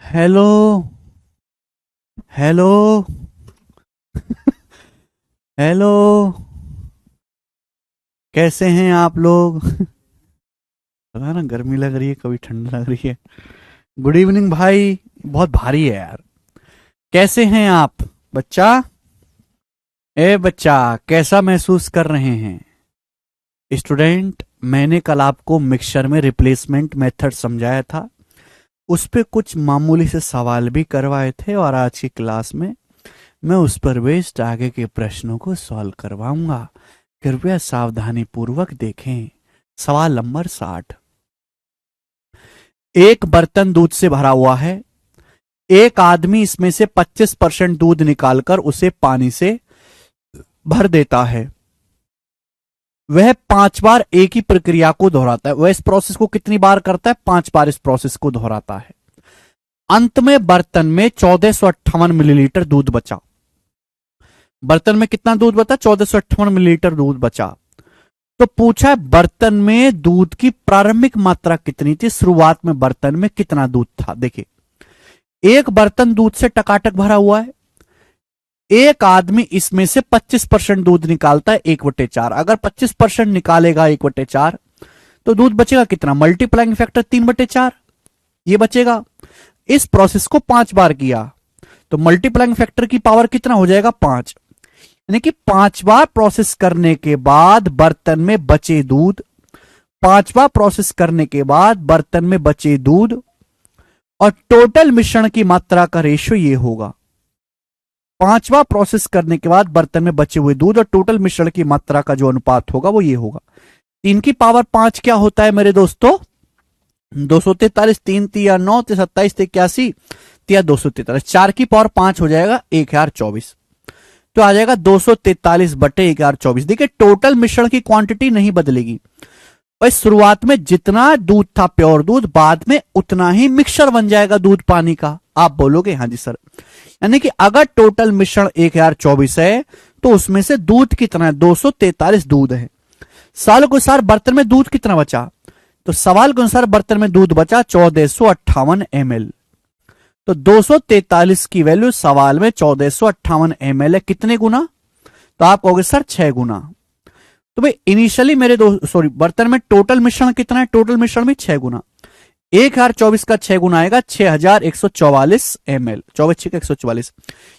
Hello hello hello. कैसे हैं आप लोग? पता ना, गर्मी लग रही है, कभी ठंड लग रही है। गुड इवनिंग भाई। बहुत भारी है यार। कैसे हैं आप बच्चा? ए बच्चा, कैसा महसूस कर रहे हैं? स्टूडेंट, मैंने कल आपको मिक्सचर में रिप्लेसमेंट मेथड समझाया था। उस पे कुछ मामूली से सवाल भी करवाए थे और आज की क्लास में मैं उस पर बेस्ड आगे के प्रश्नों को सॉल्व करवाऊंगा। कृपया सावधानी पूर्वक देखें। सवाल नंबर 60। एक बर्तन दूध से भरा हुआ है। एक आदमी इसमें से 25% दूध निकालकर उसे पानी से भर देता है। वह 5 बार एक ही प्रक्रिया को दोहराता है। वह इस प्रोसेस को कितनी बार करता है? 5 बार इस प्रोसेस को दोहराता है। अंत में बर्तन में 1458 मिलीलीटर दूध बचा। बर्तन में कितना दूध बचा? 1458 मिलीलीटर दूध बचा। तो पूछा है बर्तन में दूध की प्रारंभिक मात्रा कितनी थी? शुरुआत में बर्तन में कितना दूध था? देखिए, एक बर्तन दूध से टकाटक भरा हुआ है। एक आदमी इसमें से 25% दूध निकालता है 1/4। अगर 25% निकालेगा 1/4 तो दूध बचेगा कितना? मल्टीप्लाइंग फैक्टर 3/4 ये बचेगा। इस प्रोसेस को 5 बार किया तो मल्टीप्लाइंग फैक्टर की पावर कितना हो जाएगा? 5। यानी कि 5 बार प्रोसेस करने के बाद बर्तन में बचे दूध, 5 बार प्रोसेस करने के बाद बर्तन में बचे दूध और टोटल मिश्रण की मात्रा का रेशियो ये होगा। 5 बार प्रोसेस करने के बाद बर्तन में बचे हुए दूध और टोटल मिश्रण की मात्रा का जो अनुपात होगा वो ये होगा। 3 की पावर 5 क्या होता है मेरे दोस्तों? 243। 3 तिया 9, 27, 81, तिया 243। 4 की पावर 5 हो जाएगा 1024। तो आ जाएगा 243/1024। देखिए, टोटल मिश्रण की क्वांटिटी नहीं बदलेगी। और शुरुआत में जितना दूध था प्योर दूध, बाद में उतना ही मिक्सचर बन जाएगा दूध पानी का। आप बोलोगे हाँ जी सर। यानी कि अगर टोटल मिश्रण 1024 है तो उसमें से दूध कितना है? 243 दूध है। सवाल के अनुसार बर्तन में दूध कितना बचा? तो सवाल के अनुसार बर्तन में दूध बचा 1458 ml। तो 243 की वैल्यू सवाल में 1458 ml है। कितने गुना? तो आप कहोगे सर 6 गुना। तो भाई इनिशियली बर्तन में टोटल मिश्रण कितना है? टोटल मिश्रण में 6 गुना। 1024 का 6 गुना आएगा 6144 ml। 24/6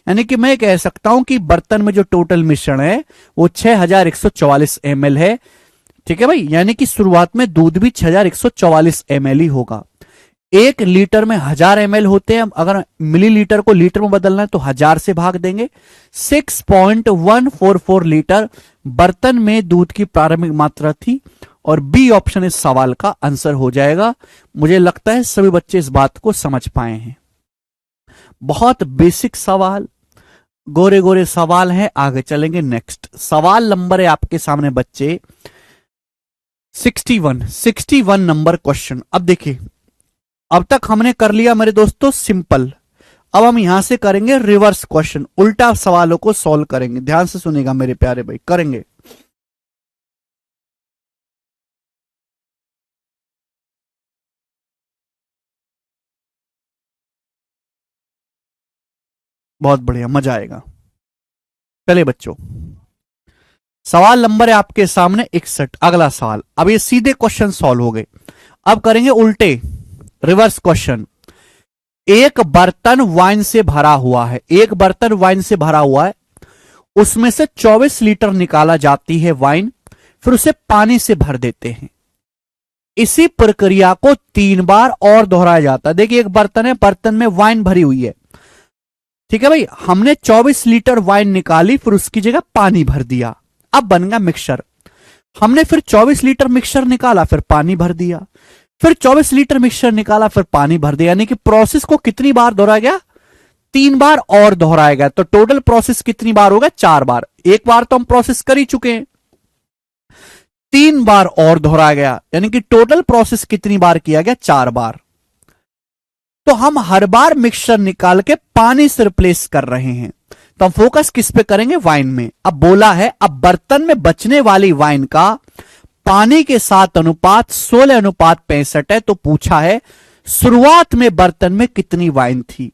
यानी कि मैं कह सकता हूं कि बर्तन में जो टोटल मिश्रण है वो 6144 ml है। ठीक है भाई, यानी कि शुरुआत में दूध भी 6144 ml ही होगा। 1 लीटर में 1000 ml होते हैं। अगर मिलीलीटर को लीटर में बदलना है तो 1000 से भाग देंगे। 6.144 लीटर बर्तन में दूध की प्रारंभिक मात्रा थी और बी ऑप्शन इस सवाल का आंसर हो जाएगा। मुझे लगता है सभी बच्चे इस बात को समझ पाए हैं। बहुत बेसिक सवाल, गोरे गोरे सवाल हैं। आगे चलेंगे। नेक्स्ट सवाल नंबर है आपके सामने बच्चे 61 नंबर क्वेश्चन। अब देखिए, अब तक हमने कर लिया मेरे दोस्तों सिंपल। अब हम यहां से करेंगे रिवर्स क्वेश्चन, उल्टा सवालों को सॉल्व करेंगे। ध्यान से सुनेगा मेरे प्यारे भाई, करेंगे। बहुत बढ़िया, मजा आएगा। चले बच्चों, सवाल नंबर है आपके सामने 61। अगला सवाल। अब ये सीधे क्वेश्चन सॉल्व हो गए। अब करेंगे उल्टे, रिवर्स क्वेश्चन। एक बर्तन वाइन से भरा हुआ है। एक बर्तन वाइन से भरा हुआ है, उसमें से 24 लीटर निकाला जाती है वाइन, फिर उसे पानी से भर देते हैं। इसी प्रक्रिया को 3 बार और दोहराया जाता है। देखिए, एक बर्तन है, बर्तन में वाइन भरी हुई है। ठीक है भाई, हमने 24 लीटर वाइन निकाली, फिर उसकी जगह पानी भर दिया। अब बन गया मिक्सचर। हमने फिर 24 लीटर मिक्सचर निकाला, फिर पानी भर दिया, फिर 24 लीटर मिक्सचर निकाला, फिर पानी भर दिया। यानी कि प्रोसेस को कितनी बार दोहराया गया? 3 बार और दोहराया गया। तो टोटल प्रोसेस कितनी बार होगा? 4 बार। एक बार तो हम प्रोसेस कर ही चुके हैं, 3 बार और दोहराया गया। यानी कि टोटल प्रोसेस कितनी बार किया गया? 4 बार। तो हम हर बार मिक्सचर निकाल के पानी से रिप्लेस कर रहे हैं। तो हम फोकस किस पे करेंगे? वाइन में। अब बोला है, अब बर्तन में बचने वाली वाइन का पानी के साथ अनुपात 16:65 है। तो पूछा है शुरुआत में बर्तन में कितनी वाइन थी।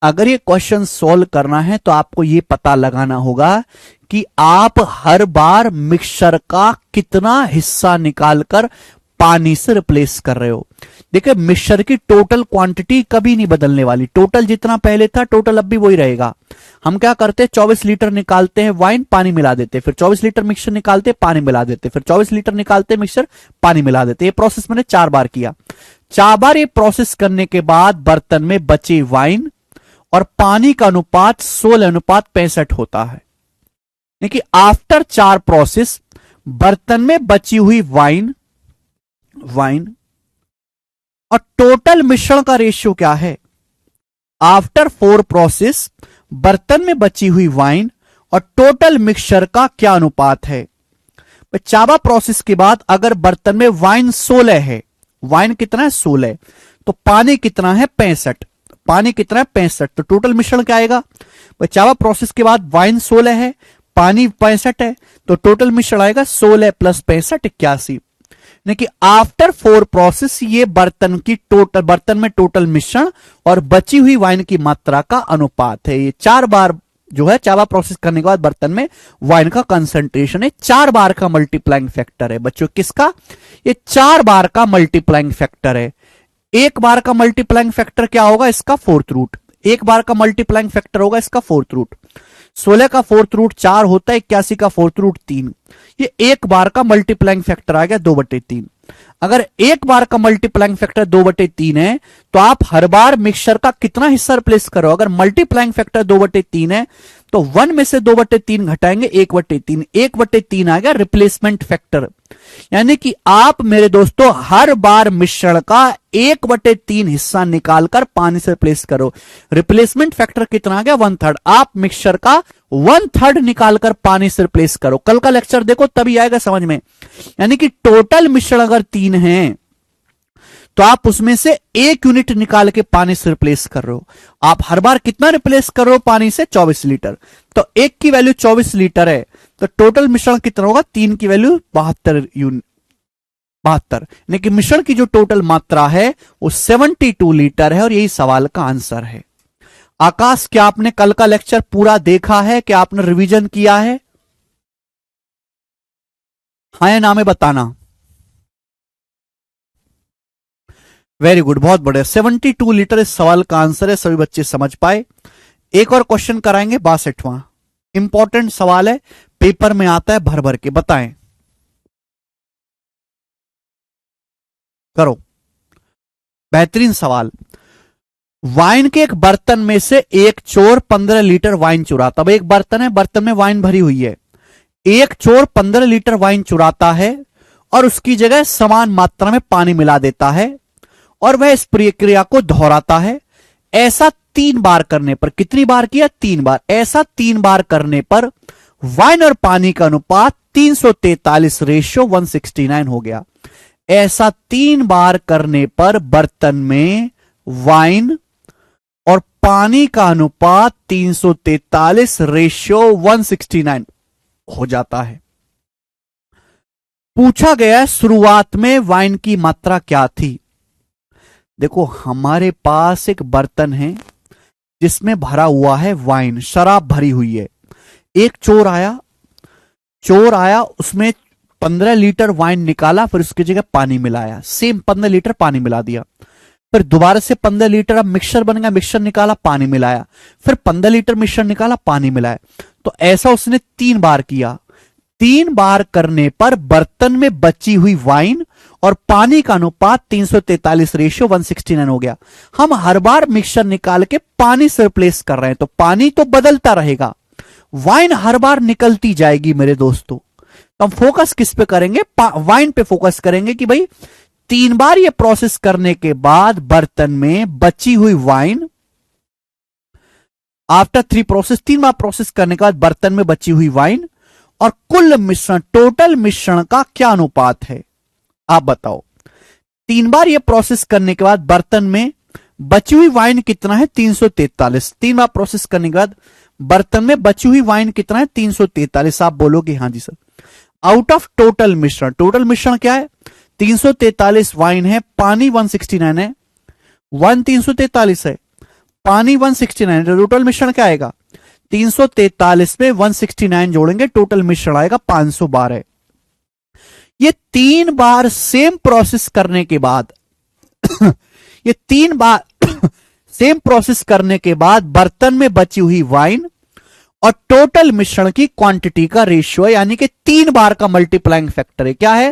अगर ये क्वेश्चन सॉल्व करना है तो आपको ये पता लगाना होगा कि आप हर बार मिक्सचर का कितना हिस्सा निकालकर पानी से रिप्लेस कर रहे हो। देखिए मिक्सचर की टोटल क्वांटिटी कभी नहीं बदलने वाली, टोटल जितना पहले था टोटल अब भी वही रहेगा। हम क्या करते हैं 24 लीटर निकालते हैं वाइन, पानी मिला देते, फिर 24 लीटर मिक्सचर निकालते पानी मिला देते, फिर 24 लीटर निकालते मिक्सचर पानी मिला देते। ये प्रोसेस मैंने 4 बार किया। 4 बार ये प्रोसेस करने के बाद बर्तन में बची वाइन और पानी का अनुपात 16:65 होता है। यानी आफ्टर 4 प्रोसेस बर्तन में बची हुई वाइन और टोटल मिश्रण का रेशियो क्या है। आफ्टर 4 प्रोसेस बर्तन में बची हुई वाइन और टोटल मिक्सचर का क्या अनुपात है। 4वां प्रोसेस के बाद अगर बर्तन में वाइन 16 है, वाइन कितना है 16, तो पानी कितना है 65, पानी कितना है 65, तो टोटल मिश्रण क्या आएगा। 4वां प्रोसेस के बाद वाइन 16 है, पानी 65 है, तो टोटल मिश्रण आएगा 16 + 65 81। यानी कि आफ्टर 4 प्रोसेस ये बर्तन में टोटल मिश्रण और बची हुई वाइन की मात्रा का अनुपात है। ये 4 बार जो है 4 बार प्रोसेस करने के बाद बर्तन में वाइन का कंसंट्रेशन है। 4 बार का मल्टीप्लाइंग फैक्टर है बच्चों, किसका, ये 4 बार का मल्टीप्लाइंग फैक्टर है। 1 बार का मल्टीप्लाइंग फैक्टर क्या होगा, इसका 4th रूट। 1 बार का मल्टीप्लाइंग फैक्टर होगा इसका 4th रूट। 16 का 4th रूट 4 होता है, 81 का 4th रूट 3। ये 1 बार का मल्टीप्लाइंग फैक्टर आ गया 2/3। अगर 1 बार का मल्टीप्लाइंग फैक्टर 2/3 है तो आप हर बार मिक्सचर का कितना हिस्सा रिप्लेस करो। अगर मल्टीप्लाइंग फैक्टर 2/3 है तो 1 में से 2/3 घटाएंगे 1/3, 1/3 आ गया रिप्लेसमेंट फैक्टर। यानी कि आप मेरे दोस्तों हर बार मिश्रण का 1/3 हिस्सा निकालकर पानी से रिप्लेस करो। रिप्लेसमेंट फैक्टर कितना आ गया 1/3। आप मिक्सचर का 1/3 निकालकर पानी से रिप्लेस करो। कल का लेक्चर देखो तभी आएगा समझ में। यानी कि टोटल मिश्रण अगर 3 है तो आप उसमें से 1 यूनिट निकाल के पानी से रिप्लेस कर रहे हो। आप हर बार कितना रिप्लेस कर रहे हो पानी से 24 लीटर। तो 1 की वैल्यू 24 लीटर है तो टोटल मिश्रण कितना होगा, 3 की वैल्यू 72 यूनिट, 72। यानी कि मिश्रण की जो टोटल मात्रा है वो 72 लीटर है और यही सवाल का आंसर है। आकाश, क्या आपने कल का लेक्चर पूरा देखा है, क्या आपने रिवीजन किया है? हाँ या ना में बताना। वेरी गुड, बहुत बढ़िया। 72 लीटर इस सवाल का आंसर है, सभी बच्चे समझ पाए। एक और क्वेश्चन कराएंगे 62वां। इंपॉर्टेंट सवाल है, पेपर में आता है भर भर के, बताएं। करो, बेहतरीन सवाल। वाइन के एक बर्तन में से एक चोर 15 लीटर वाइन चुराता। अब एक बर्तन है, बर्तन में वाइन भरी हुई है। एक चोर 15 लीटर वाइन चुराता है और उसकी जगह समान मात्रा में पानी मिला देता है और वह इस प्रक्रिया को दोहराता है। ऐसा 3 बार करने पर, कितनी बार किया, 3 बार। ऐसा 3 बार करने पर वाइन और पानी का अनुपात 343:169 हो गया। ऐसा 3 बार करने पर बर्तन में वाइन और पानी का अनुपात 343:169 हो जाता है। पूछा गया शुरुआत में वाइन की मात्रा क्या थी। देखो हमारे पास एक बर्तन है जिसमें भरा हुआ है वाइन, शराब भरी हुई है। एक चोर आया, उसमें 15 लीटर वाइन निकाला, फिर उसकी जगह पानी मिलाया, सेम 15 लीटर पानी मिला दिया। फिर दोबारा से 15 लीटर, अब मिक्सचर बन गया, मिक्सचर निकाला, पानी मिलाया, फिर 15 लीटर मिक्सचर निकाला, पानी मिलाया। तो ऐसा उसने 3 बार किया। 3 बार करने पर बर्तन में बची हुई वाइन और पानी का अनुपात 343:169 हो गया। हम हर बार मिक्सचर निकाल के पानी से रिप्लेस कर रहे हैं तो पानी तो बदलता रहेगा, वाइन हर बार निकलती जाएगी मेरे दोस्तों। तो हम फोकस किस पे करेंगे, वाइन पे फोकस करेंगे कि भाई 3 बार ये प्रोसेस करने के बाद बर्तन में बची हुई वाइन, आफ्टर 3 प्रोसेस, 3 बार प्रोसेस करने के बाद बर्तन में बची हुई वाइन और कुल मिश्रण, टोटल मिश्रण का क्या अनुपात है, आप बताओ। 3 बार ये प्रोसेस करने के बाद बर्तन में बची हुई वाइन कितना है 343। 3 बार प्रोसेस करने के बाद बर्तन में बची हुई वाइन कितना है 343। आप बोलोगे हाँ जी सर। आउट ऑफ टोटल मिश्रण, टोटल मिश्रण क्या है 343 वाइन है, पानी 169 है, वन 343 है, पानी 169, टोटल मिश्रण क्या आएगा? 343 में 169 जोड़ेंगे, टोटल मिश्रण आएगा 512। ये 3 बार सेम प्रोसेस करने के बाद ये 3 बार सेम प्रोसेस करने के बाद बर्तन में बची हुई वाइन और टोटल मिश्रण की क्वांटिटी का रेशियो है, यानी कि 3 बार का मल्टीप्लाइंग फैक्टर है। क्या है?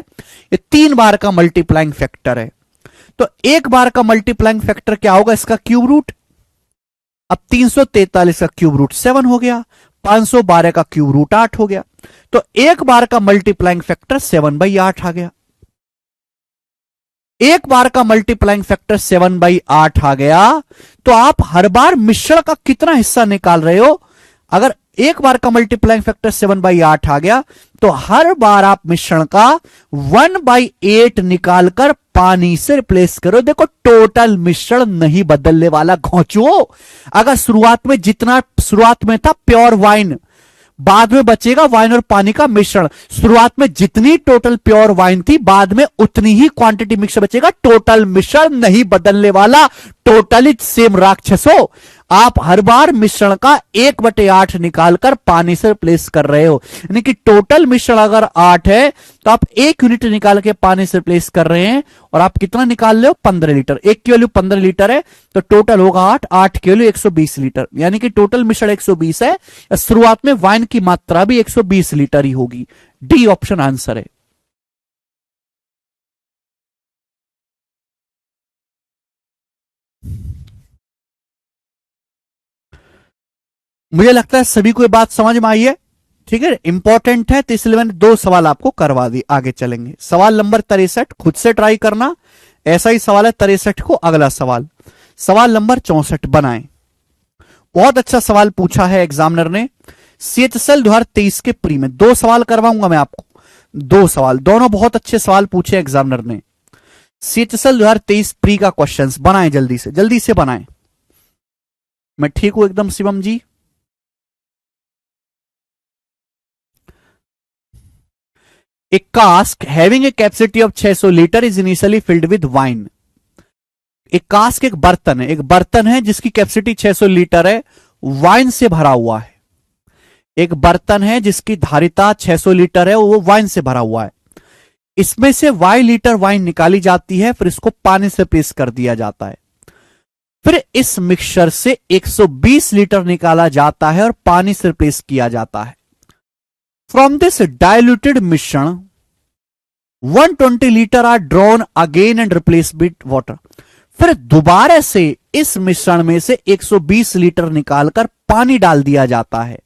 ये 3 बार का मल्टीप्लाइंग फैक्टर है। तो 1 बार का मल्टीप्लाइंग फैक्टर क्या होगा? इसका क्यूब रूट। अब 343 का क्यूब रूट 7 हो गया, 512 का क्यूब रूट 8 हो गया। तो 1 बार का मल्टीप्लाइंग फैक्टर 7/8 आ गया। 1 बार का मल्टीप्लाइंग फैक्टर 7/8 आ गया। तो आप हर बार मिश्रण का कितना हिस्सा निकाल रहे हो? अगर 1 बार का मल्टीप्लाइंग फैक्टर 7/8 आ गया तो हर बार आप मिश्रण का 1/8 निकालकर पानी से रिप्लेस करो। देखो टोटल मिश्रण नहीं बदलने वाला घोंचो। अगर शुरुआत में था प्योर वाइन, बाद में बचेगा वाइन और पानी का मिश्रण। शुरुआत में जितनी टोटल प्योर वाइन थी, बाद में उतनी ही क्वांटिटी मिक्सर बचेगा। टोटल मिश्रण नहीं बदलने वाला, टोटली सेम राक्षसो। आप हर बार मिश्रण का 1/8 निकालकर पानी से रिप्लेस कर रहे हो, यानी कि टोटल मिश्रण अगर 8 है तो आप 1 यूनिट निकाल के पानी से रिप्लेस कर रहे हैं। और आप कितना निकाल रहे हो? 15 लीटर। 1 की वैल्यू 15 लीटर है तो टोटल होगा 8 की वैल्यू 120 लीटर, यानी कि टोटल मिश्रण 120 है। शुरुआत में वाइन की मात्रा भी 120 लीटर ही होगी। डी ऑप्शन आंसर है। मुझे लगता है सभी को ये बात समझ में आई है। ठीक है, इंपॉर्टेंट है तो इसलिए मैंने 2 सवाल आपको करवा दी। आगे चलेंगे। सवाल नंबर 63 खुद से ट्राई करना। ऐसा ही सवाल है 63 को। अगला सवाल, सवाल नंबर 64 बनाएं। बहुत अच्छा सवाल पूछा है एग्जामिनर ने। CHSL 2023 के प्री में 2 सवाल करवाऊंगा मैं आपको। 2 सवाल, दोनों बहुत अच्छे सवाल पूछे एग्जामिनर ने। CHSL 2023 प्री का क्वेश्चंस बनाएं, जल्दी से बनाएं। मैं ठीक हूं एकदम शिवम जी? A cask having a capacity of 600 litre is initially filled with wine. एक कास्क एक बर्तन है जिसकी कैपेसिटी 600 लीटर है, वाइन से भरा हुआ है। एक बर्तन है जिसकी धारिता 600 लीटर है, वो वाइन से भरा हुआ है। इसमें से y लीटर वाइन निकाली जाती है, फिर इसको पानी से प्रेस कर दिया जाता है। फिर इस मिक्सचर से 120 लीटर निकाला जाता है और पानी से प्रेस किया जाता है। From this diluted मिश्रण 120 litre are drawn again and replace with water. फिर दोबारा से इस मिश्रण में से 120 लीटर निकालकर पानी डाल दिया जाता है।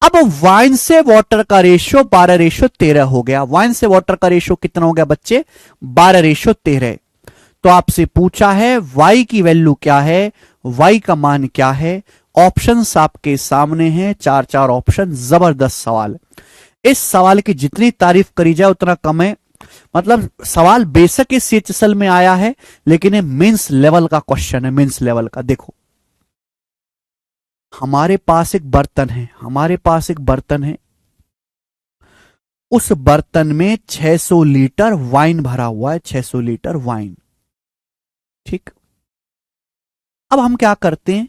अब वाइन से वाटर का रेशियो 12:13 हो गया। वाइन से वाटर का रेशियो कितना हो गया बच्चे? 12:13। तो आपसे पूछा है y की वैल्यू क्या है, y का मान क्या है? ऑप्शंस आपके सामने हैं, 4 ऑप्शन। जबरदस्त सवाल। इस सवाल की जितनी तारीफ करी जाए उतना कम है। मतलब सवाल बेशक इस CHSL में आया है, लेकिन ये मेंस लेवल का क्वेश्चन है, मेंस लेवल का। देखो हमारे पास एक बर्तन है, उस बर्तन में 600 लीटर वाइन भरा हुआ है, 600 लीटर वाइन। ठीक, अब हम क्या करते हैं,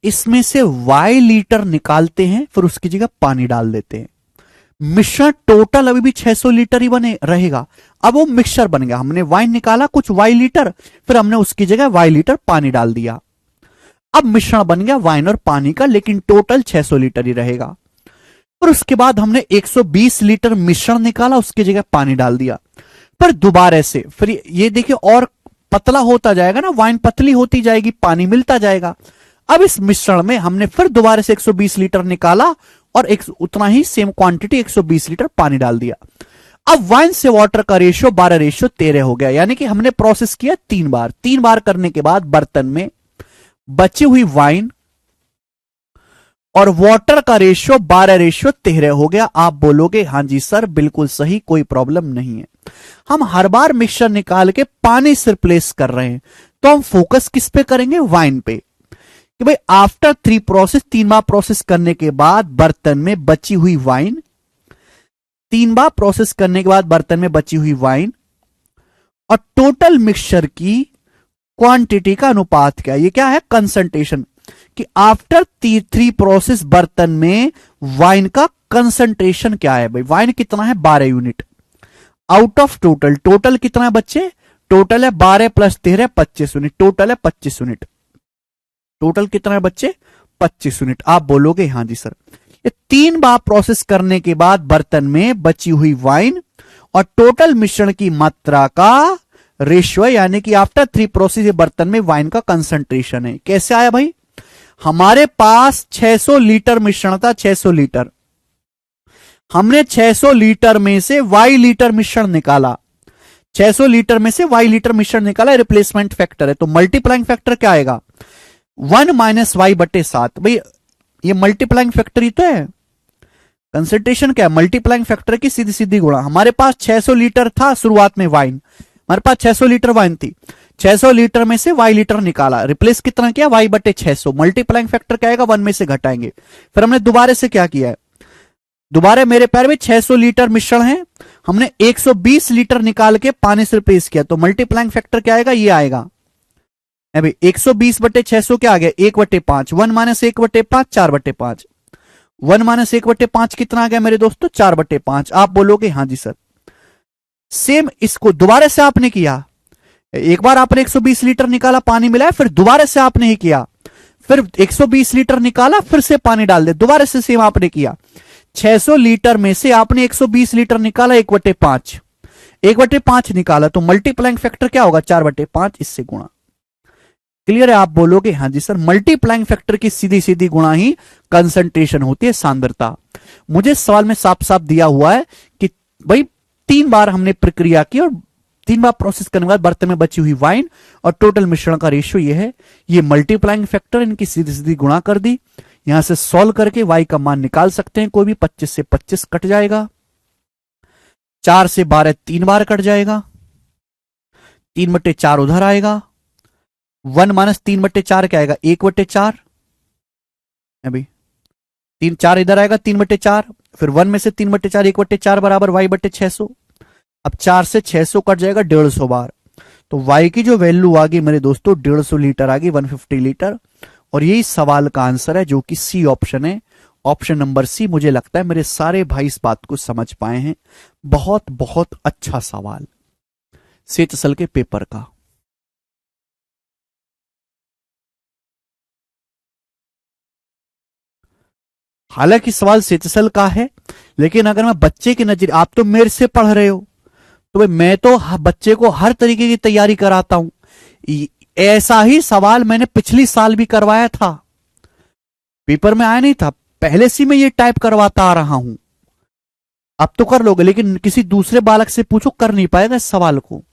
इसमें से y लीटर निकालते हैं, फिर उसकी जगह पानी डाल देते हैं। मिश्रण टोटल अभी भी 600 लीटर ही बने रहेगा। अब वो मिक्सचर बन गया। हमने वाइन निकाला कुछ y लीटर, फिर हमने उसकी जगह y लीटर पानी डाल दिया। अब मिश्रण बन गया वाइन और पानी का, लेकिन टोटल 600 लीटर ही रहेगा। फिर उसके बाद हमने 120 लीटर मिश्रण निकाला, उसकी जगह पानी डाल दिया। फिर दोबारा से फिर ये देखिए और पतला होता जाएगा ना, वाइन पतली होती जाएगी, पानी मिलता जाएगा। अब इस मिश्रण में हमने फिर दोबारा से 120 लीटर निकाला और उतना ही सेम क्वांटिटी 120 लीटर पानी डाल दिया। अब वाइन से वाटर का रेशियो 12:13 हो गया, यानी कि हमने प्रोसेस किया 3 बार। 3 बार करने के बाद बर्तन में बची हुई वाइन और वाटर का रेशियो 12:13 हो गया। आप बोलोगे हाँ जी सर बिल्कुल सही, कोई प्रॉब्लम नहीं है। हम हर बार मिक्सचर निकाल के पानी से रिप्लेस कर रहे हैं, तो हम फोकस किस पे करेंगे? वाइन पे। कि भाई आफ्टर 3 प्रोसेस, 3 बार प्रोसेस करने के बाद बर्तन में बची हुई वाइन, 3 बार प्रोसेस करने के बाद बर्तन में बची हुई वाइन और टोटल मिक्सचर की क्वांटिटी का अनुपात क्या है? ये क्या है? कंसंट्रेशन, कि आफ्टर 3 प्रोसेस बर्तन में वाइन का कंसंट्रेशन क्या है भाई? वाइन कितना है? 12 unit out of total. Total कितना है बच्चे? टोटल है 12 प्लस 13 25 यूनिट। टोटल है 25 यूनिट। टोटल कितना है बच्चे? 25 यूनिट। आप बोलोगे हाँ जी सर। ये 3 बार प्रोसेस करने के बाद बर्तन में बची हुई वाइन और टोटल मिश्रण की मात्रा का रेशियो है, यानी कि आफ्टर 3 प्रोसेस ये बर्तन में वाइन का कंसंट्रेशन है। कैसे आया भाई? हमारे पास 600 लीटर मिश्रण था, 600 लीटर। हमने 600 लीटर में से वाई लीटर मिश्रण निकाला। 600 लीटर में से वाई लीटर मिश्रण निकाला, रिप्लेसमेंट फैक्टर है, तो मल्टीप्लाइंग फैक्टर क्या आएगा? 1 माइनस वाई बटे 7। भाई ये मल्टीप्लाइंग फैक्टर ही तो है। कंसंट्रेशन क्या है? मल्टीप्लाइंग फैक्टर की सीधी सीधी गुणा। हमारे पास 600 लीटर था शुरुआत में वाइन, हमारे पास 600 लीटर वाइन थी, 600 लीटर में से वाई लीटर निकाला, रिप्लेस कितना किया? वाई बटे 600। मल्टीप्लाइंग फैक्टर क्या आएगा? 1 में से घटाएंगे। फिर हमने दोबारा से क्या किया है? दोबारा मेरे पैर में 600 लीटर मिश्रण है, हमने 120 लीटर निकाल के पानी से रिप्लेस किया, तो मल्टीप्लाइंग फैक्टर क्या आएगा? ये आएगा भाई 120 बटे 600 क्या आ गया? 1/5। 1 माइनस 1/5 4/5। 1 माइनस 1/5 कितना आ गया मेरे दोस्तों? 4/5। आप बोलोगे हाँ जी सर। सेम इसको दोबारा से आपने किया, एक बार आपने 120 लीटर निकाला, पानी मिलाया, फिर दोबारा से आपने ही किया, फिर 120 लीटर निकाला, फिर से पानी डाल दे, दोबारा से सेम आपने किया। 600 लीटर में से आपने 120 लीटर निकाला, 1/5, 1/5 निकाला, तो मल्टीप्लाइंग फैक्टर क्या होगा? 4/5, इससे गुणा। क्लियर है? आप बोलोगे हाँ जी सर। मल्टीप्लाइंग फैक्टर की सीधी सीधी गुणा ही कंसंट्रेशन होती है, सांद्रता। मुझे सवाल में साफ साफ दिया हुआ है कि भाई 3 बार हमने प्रक्रिया की और 3 बार प्रोसेस करने के बाद बर्तन में बची हुई वाइन और टोटल मिश्रण का रेशियो ये है, ये मल्टीप्लाइंग फैक्टर, इनकी सीधी सीधी गुणा कर दी। यहां से सॉल्व करके वाई का मान निकाल सकते हैं कोई भी। 25 से 25 कट जाएगा, 4 से 12 3 बार कट जाएगा, 3/4 उधर आएगा, 1 माइनस 3/4 क्या आएगा? 1/4। अभी 4 इधर आएगा, 3/4, फिर 1 में से 3/4, 1/4 बराबर वाई बटे 600। अब 4 से 600 कट जाएगा 150 बार, तो वाई की जो वैल्यू आ गई मेरे दोस्तों 150 लीटर आ गई, 150 लीटर। और यही सवाल का आंसर है, जो कि सी ऑप्शन है, ऑप्शन नंबर सी। मुझे लगता है मेरे सारे भाई इस बात को समझ पाए हैं। बहुत बहुत अच्छा सवाल सेचसल के पेपर का। हालांकि सवाल सेचसल का है, लेकिन अगर मैं बच्चे की नजर, आप तो मेरे से पढ़ रहे हो, तो भाई मैं तो बच्चे को हर तरीके की तैयारी कराता हूं। ऐसा ही सवाल मैंने पिछली साल भी करवाया था, पेपर में आया नहीं था, पहले से मैं ये टाइप करवाता आ रहा हूं। अब तो कर लोगे, लेकिन किसी दूसरे बालक से पूछो, कर नहीं पाएगा इस सवाल को।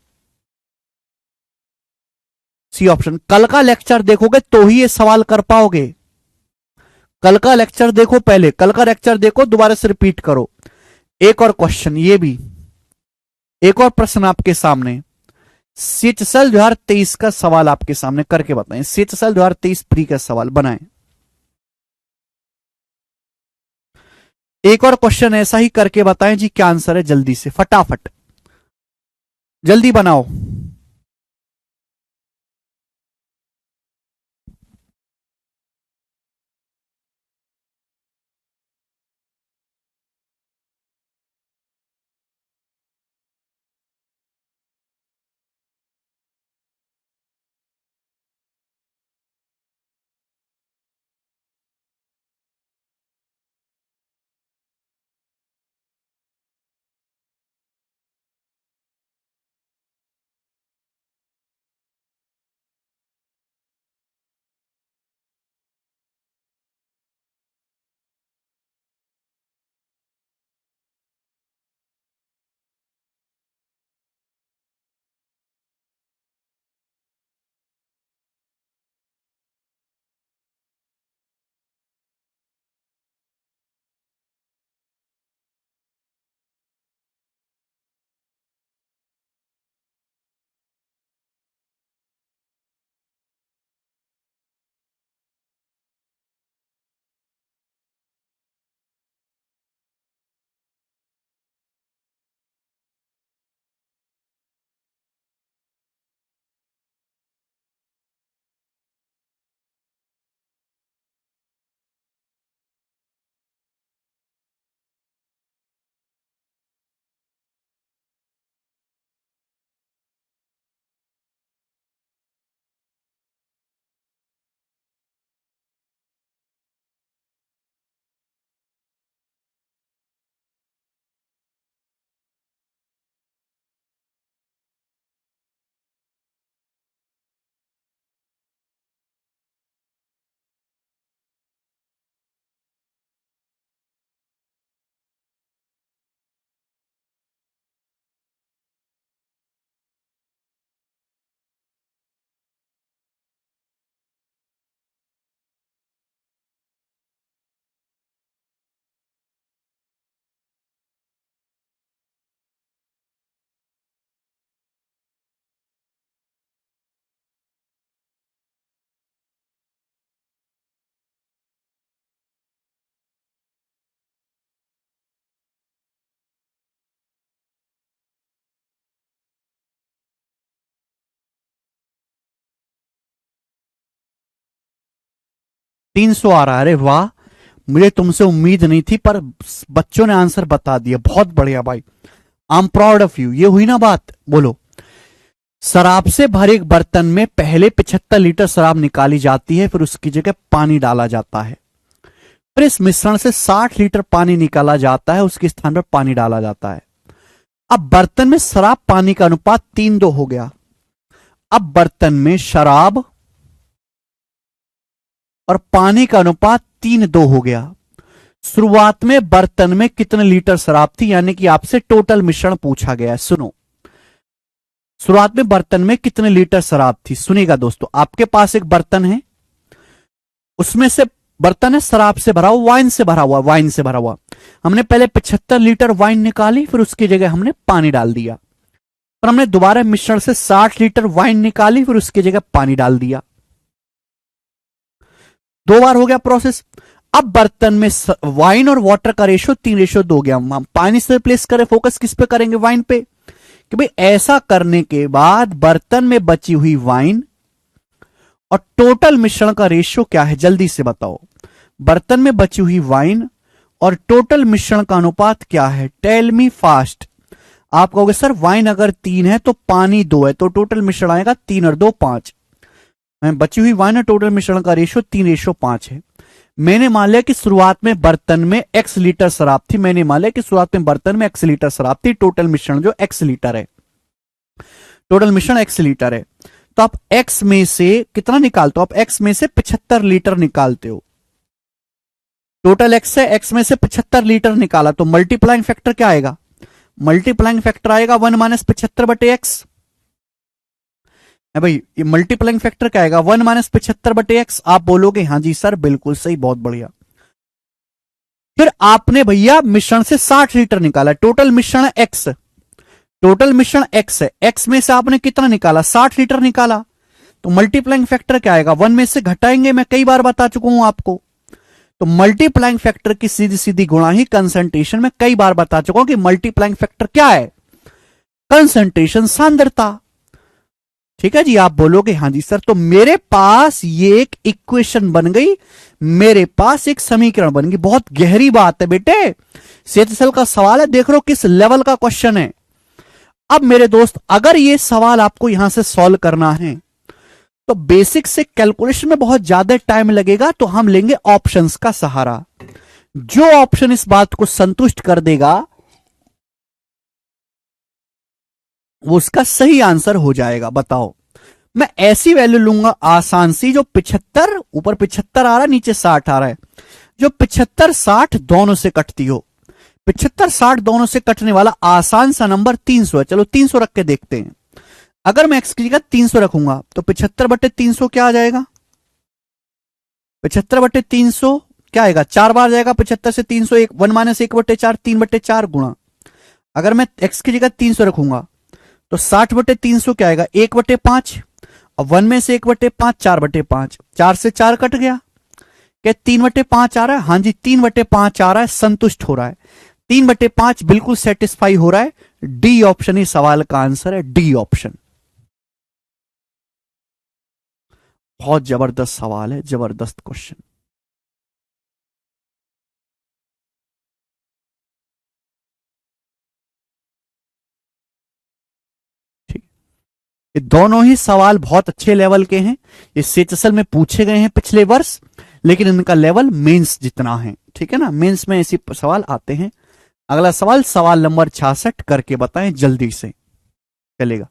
C option. कल का लेक्चर देखोगे तो ही ये सवाल कर पाओगे। कल का लेक्चर देखो, पहले कल का लेक्चर देखो, दोबारा से रिपीट करो। एक और क्वेश्चन, ये भी एक और प्रश्न आपके सामने, सीचसल 2023 का सवाल आपके सामने करके बताएं। सीचसल 2023 प्री का सवाल बनाएं। एक और क्वेश्चन ऐसा ही करके बताएं जी, क्या आंसर है? जल्दी से फटाफट जल्दी बनाओ। 300 आ रहा है। अरे वाह, मुझे तुमसे उम्मीद नहीं थी, पर बच्चों ने आंसर बता दिया, बहुत बढ़िया भाई, I am proud of you. ये हुई ना बात। बोलो, शराब से भरे एक बर्तन में पहले 75 लीटर शराब निकाली जाती है, फिर उसकी जगह पानी डाला जाता है। फिर इस मिश्रण से 60 लीटर पानी निकाला जाता है, उसके स्थान पर पानी डाला जाता है। अब बर्तन में शराब पानी का अनुपात 3:2 हो गया। अब बर्तन में शराब और पानी का अनुपात 3:2 हो गया। शुरुआत में बर्तन में कितने लीटर शराब थी, यानी कि आपसे टोटल मिश्रण पूछा गया है। सुनो, शुरुआत में बर्तन में कितने लीटर शराब थी। सुनिएगा दोस्तों, आपके पास एक बर्तन है, उसमें से बर्तन है शराब से भरा हुआ, वाइन से भरा हुआ, वाइन से भरा हुआ। हमने पहले 75 लीटर वाइन निकाली, फिर उसकी जगह हमने पानी डाल दिया। फिर हमने दोबारा मिश्रण से 60 लीटर वाइन निकाली, फिर उसकी जगह पानी डाल दिया। 2 बार हो गया प्रोसेस। अब बर्तन में वाइन और वाटर का रेशो 3:2 हो गया। हम पानी से रिप्लेस करें, फोकस किस पे करेंगे, वाइन पे। कि भाई ऐसा करने के बाद बर्तन में बची हुई वाइन और टोटल मिश्रण का रेशियो क्या है, जल्दी से बताओ। बर्तन में बची हुई वाइन और टोटल मिश्रण का अनुपात क्या है, टेल मी फास्ट। आप कहोगे सर वाइन अगर 3 है तो पानी 2 है, तो टोटल मिश्रण आएगा 3 और 2 5। बची हुई वाइन और टोटल मिश्रण का रेशियो 3:5 है। मैंने मान लिया कि शुरुआत में बर्तन में x लीटर शराब थी, मैंने मान लिया कि शुरुआत में बर्तन में x लीटर शराब थी, टोटल मिश्रण जो x लीटर है, टोटल मिश्रण x लीटर है। तो आप x में से कितना निकालते हो, आप x में से 75 लीटर निकालते हो। टोटल x है, x में से 75 लीटर निकाला, तो मल्टीप्लाइंग फैक्टर क्या आएगा, मल्टीप्लाइंग फैक्टर आएगा 1 - 75/x। भाई ये मल्टीप्लाइंग फैक्टर क्या आएगा, 1 - 75/x। आप बोलोगे हाँ जी सर बिल्कुल सही, बहुत बढ़िया। फिर आपने भैया मिश्रण से 60 लीटर निकाला, टोटल मिश्रण है x, टोटल मिश्रण x है, x में से आपने कितना निकाला, 60 लीटर निकाला। तो मल्टीप्लाइंग फैक्टर क्या आएगा, 1 में से घटाएंगे, मैं कई बार बता चुका हूं आपको। तो मल्टीप्लाइंग फैक्टर की सीधी सीधी गुणा ही कंसंट्रेशन, में कई बार बता चुका हूं कि मल्टीप्लाइंग फैक्टर क्या है, कंसंट्रेशन, सांद्रता। ठीक है जी, आप बोलोगे हाँ जी सर। तो मेरे पास ये एक इक्वेशन बन गई, मेरे पास एक समीकरण बन गई। बहुत गहरी बात है बेटे, सेतसल का सवाल है, देख लो किस लेवल का क्वेश्चन है। अब मेरे दोस्त, अगर ये सवाल आपको यहां से सॉल्व करना है तो बेसिक से कैलकुलेशन में बहुत ज्यादा टाइम लगेगा, तो हम लेंगे ऑप्शंस का सहारा। जो ऑप्शन इस बात को संतुष्ट कर देगा वो उसका सही आंसर हो जाएगा। बताओ, मैं ऐसी वैल्यू लूंगा आसान सी, जो 75, ऊपर 75 आ रहा है, नीचे 60 आ रहा है, जो 75 60 दोनों से कटती हो। 75 60 दोनों से कटने वाला आसान सा नंबर 300 है। चलो 300 रख के देखते हैं। अगर मैं x की जगह 300 रखूंगा तो 75/300 क्या आ जाएगा, 75/300 क्या आएगा, 4 बार जाएगा 75 से 300, 1 - 1/4, 3/4 गुणा। अगर मैं x की जगह 300 रखूंगा तो 60/300 क्या आएगा, 1/5। और 1 में से 1/5, 4/5, 4 से 4 कट गया, क्या 3/5 आ रहा है, हाँ जी 3/5 आ रहा है, संतुष्ट हो रहा है, 3/5 बिल्कुल सेटिस्फाई हो रहा है। डी ऑप्शन ही सवाल का आंसर है, डी ऑप्शन। बहुत जबरदस्त सवाल है, जबरदस्त क्वेश्चन। ठीक, ये दोनों ही सवाल बहुत अच्छे लेवल के हैं। ये सेचसल में पूछे गए हैं पिछले वर्ष, लेकिन इनका लेवल मेंस जितना है। ठीक है ना, मेंस में ऐसे सवाल आते हैं। अगला सवाल, सवाल नंबर 66 करके बताएं जल्दी से, चलेगा।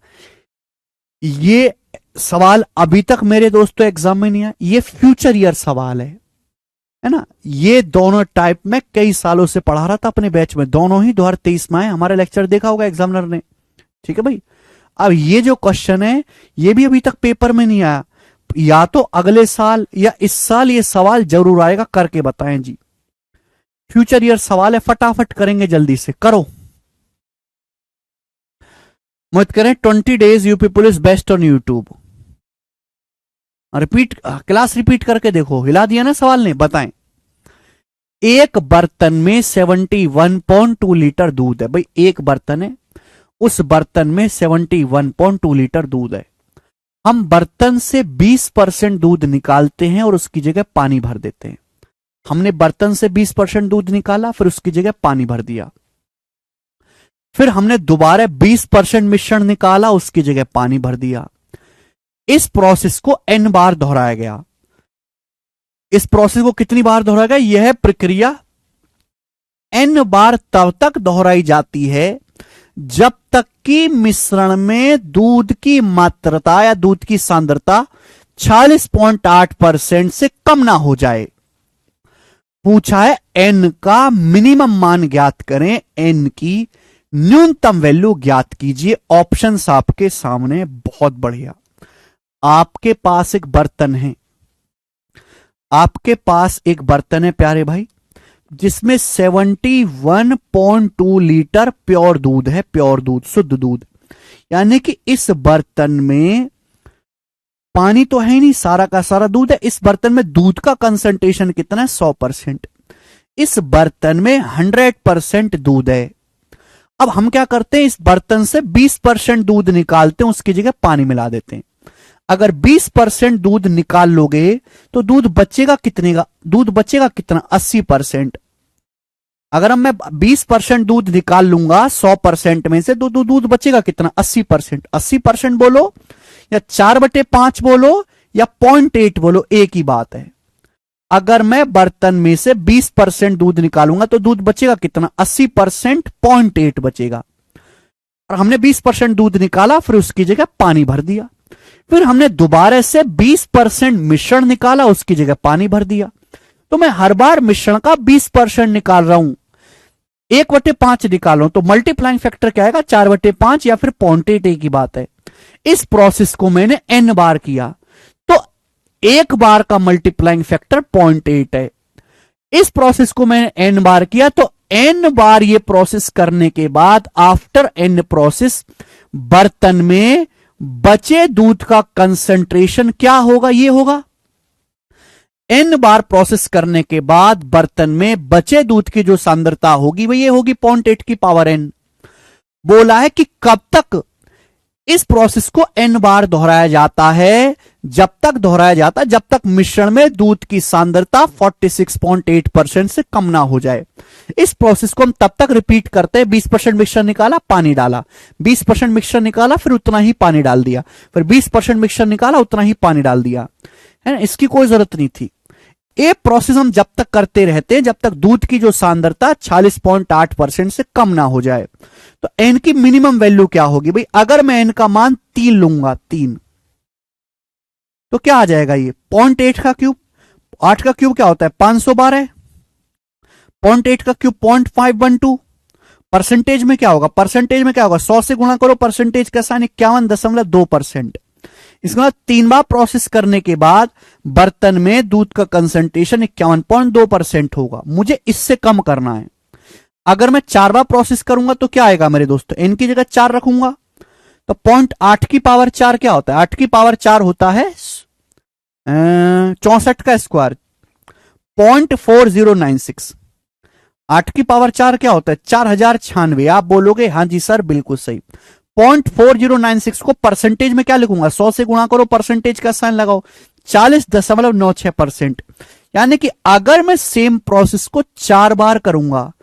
ये सवाल अभी तक मेरे दोस्तों एग्जाम में नहीं आया, ये फ्यूचर ईयर सवाल है ना। ये दोनों टाइप में कई सालों से पढ़ा रहा था अपने बैच में, दोनों ही 2023 में आए, हमारे लेक्चर देखा होगा एग्जामिनर ने। ठीक है भाई, अब ये जो क्वेश्चन है ये भी अभी तक पेपर में नहीं आया, या तो अगले साल या इस साल ये सवाल जरूर आएगा, करके बताएं जी। फ्यूचर ईयर सवाल है, फटाफट करेंगे, जल्दी से करो, मत करें। 20 days UP police best on YouTube, repeat, class repeat करके देखो, हिला दिया ना सवाल ने। बताएं, एक बर्तन में 71.2 लीटर दूध है। भाई एक बर्तन है, उस बर्तन में 71.2 लीटर दूध है। हम बर्तन से 20% दूध निकालते हैं और उसकी जगह पानी भर देते हैं। हमने बर्तन से 20% दूध निकाला, फिर उसकी जगह पानी भर दिया। फिर हमने दोबारा 20% मिश्रण निकाला, उसकी जगह पानी भर दिया। इस प्रोसेस को n बार दोहराया गया। इस प्रोसेस को कितनी बार दोहराया गया? यह प्रक्रिया n बार तब तक दोहराई जाती है जब तक कि मिश्रण में दूध की मात्रता या दूध की सांद्रता 46.8% से कम ना हो जाए। पूछा है n का मिनिमम मान ज्ञात करें, n की न्यूनतम वैल्यू ज्ञात कीजिए। ऑप्शंस आपके सामने। बहुत बढ़िया। आपके पास एक बर्तन है, आपके पास एक बर्तन है प्यारे भाई, जिसमें 71.2 लीटर प्योर दूध है। प्योर दूध, शुद्ध दूध। यानी कि इस बर्तन में पानी तो है नहीं, सारा का सारा दूध है। इस बर्तन में दूध का कंसंट्रेशन कितना है? 100%। इस बर्तन में 100% दूध है। अब हम क्या करते हैं, इस बर्तन से 20% दूध निकालते हैं, उसकी जगह पानी मिला देते हैं। अगर 20% दूध निकाल लोगे तो दूध बचेगा कितने का? दूध बचेगा कितना? 80%। अगर मैं 20% दूध निकाल लूंगा 100% में से, तो दूध बचेगा कितना? 80%। 80% बोलो या 4/5 बोलो या 0.8 बोलो, एक ही बात है। अगर मैं बर्तन में से 20% दूध निकालूंगा तो दूध बचेगा कितना? 80%, 0.8 बचेगा। और हमने 20% दूध निकाला, फिर उसकी जगह पानी भर दिया। फिर हमने दोबारा से 20% मिश्रण निकाला, उसकी जगह पानी भर दिया। तो मैं हर बार मिश्रण का 20% निकाल रहा हूं। 1/5 निकालो तो मल्टीप्लाइंग फैक्टर क्या आएगा? 4/5 या फिर 0.8, एक ही बात है। इस प्रोसेस को मैंने n बार किया तो एक बार का मल्टीप्लाइंग फैक्टर 0.8 है। इस प्रोसेस को मैंने n बार किया तो n बार ये प्रोसेस करने के बाद आफ्टर n प्रोसेस बर्तन में बचे दूध का कंसंट्रेशन क्या होगा? ये होगा n बार प्रोसेस करने के बाद बर्तन में बचे दूध की जो सांद्रता होगी वह ये होगी 0.8 की पावर n। बोला है कि कब तक इस प्रोसेस को n बार दोहराया जाता है? जब तक दोहराया जाता है जब तक मिश्रण में दूध की सांद्रता 46.8% से कम ना हो जाए। इस प्रोसेस को हम तब तक रिपीट करते हैं, 20% मिक्सचर निकाला, पानी डाला, 20% मिक्सचर निकाला, फिर उतना ही पानी डाल दिया, फिर 20% मिक्सचर निकाला, उतना ही पानी डाल दिया, है ना। इसकी कोई जरूरत नहीं थी। ये प्रोसेस हम जब तक करते रहते हैं जब तक दूध की जो सांद्रता 46.8% से कम ना हो जाए। तो n की मिनिमम वैल्यू क्या होगी भाई? अगर मैं n का मान 3 लूंगा, 3, तो क्या आ जाएगा? ये 0.8 का क्यूब। 8 का क्यूब क्या होता है? 512। 0.8 का क्यूब 0.512। परसेंटेज में क्या होगा? परसेंटेज में क्या होगा? 100 से गुणा करो, परसेंटेज का साइन 51.2%। इसके बाद 3 बार प्रोसेस करने के बाद बर्तन में दूध का कंसंट्रेशन 51.2% होगा। मुझे इससे कम करना है। अगर मैं 4 बार प्रोसेस करूंगा तो क्या आएगा मेरे दोस्तों? n की जगह 4 रखूंगा तो 0.8 की पावर 4 क्या होता है? 8 की पावर 4 होता है 64 का स्क्वायर, 0.4096। 8 की पावर 4 क्या होता है? 4096। आप बोलोगे हाँ जी सर बिल्कुल सही। 0.4096 को परसेंटेज में क्या लिखूंगा? 100 से गुणा करो, परसेंटेज का साइन लगाओ, 40.96%। यानी कि अगर मैं सेम प्रोसेस को 4 बार करूंगा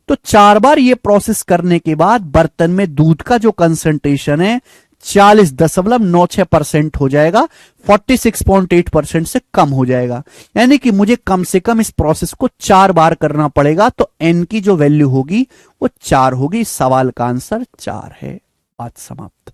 तो 4 बार ये प्रोसेस करने के बाद बर्तन में दूध का जो कंसंट्रेशन है 40.96% हो जाएगा, 46.8% से कम हो जाएगा। यानी कि मुझे कम से कम इस प्रोसेस को 4 बार करना पड़ेगा। तो n की जो वैल्यू होगी वो 4 होगी। सवाल का आंसर 4 है। बात समाप्त।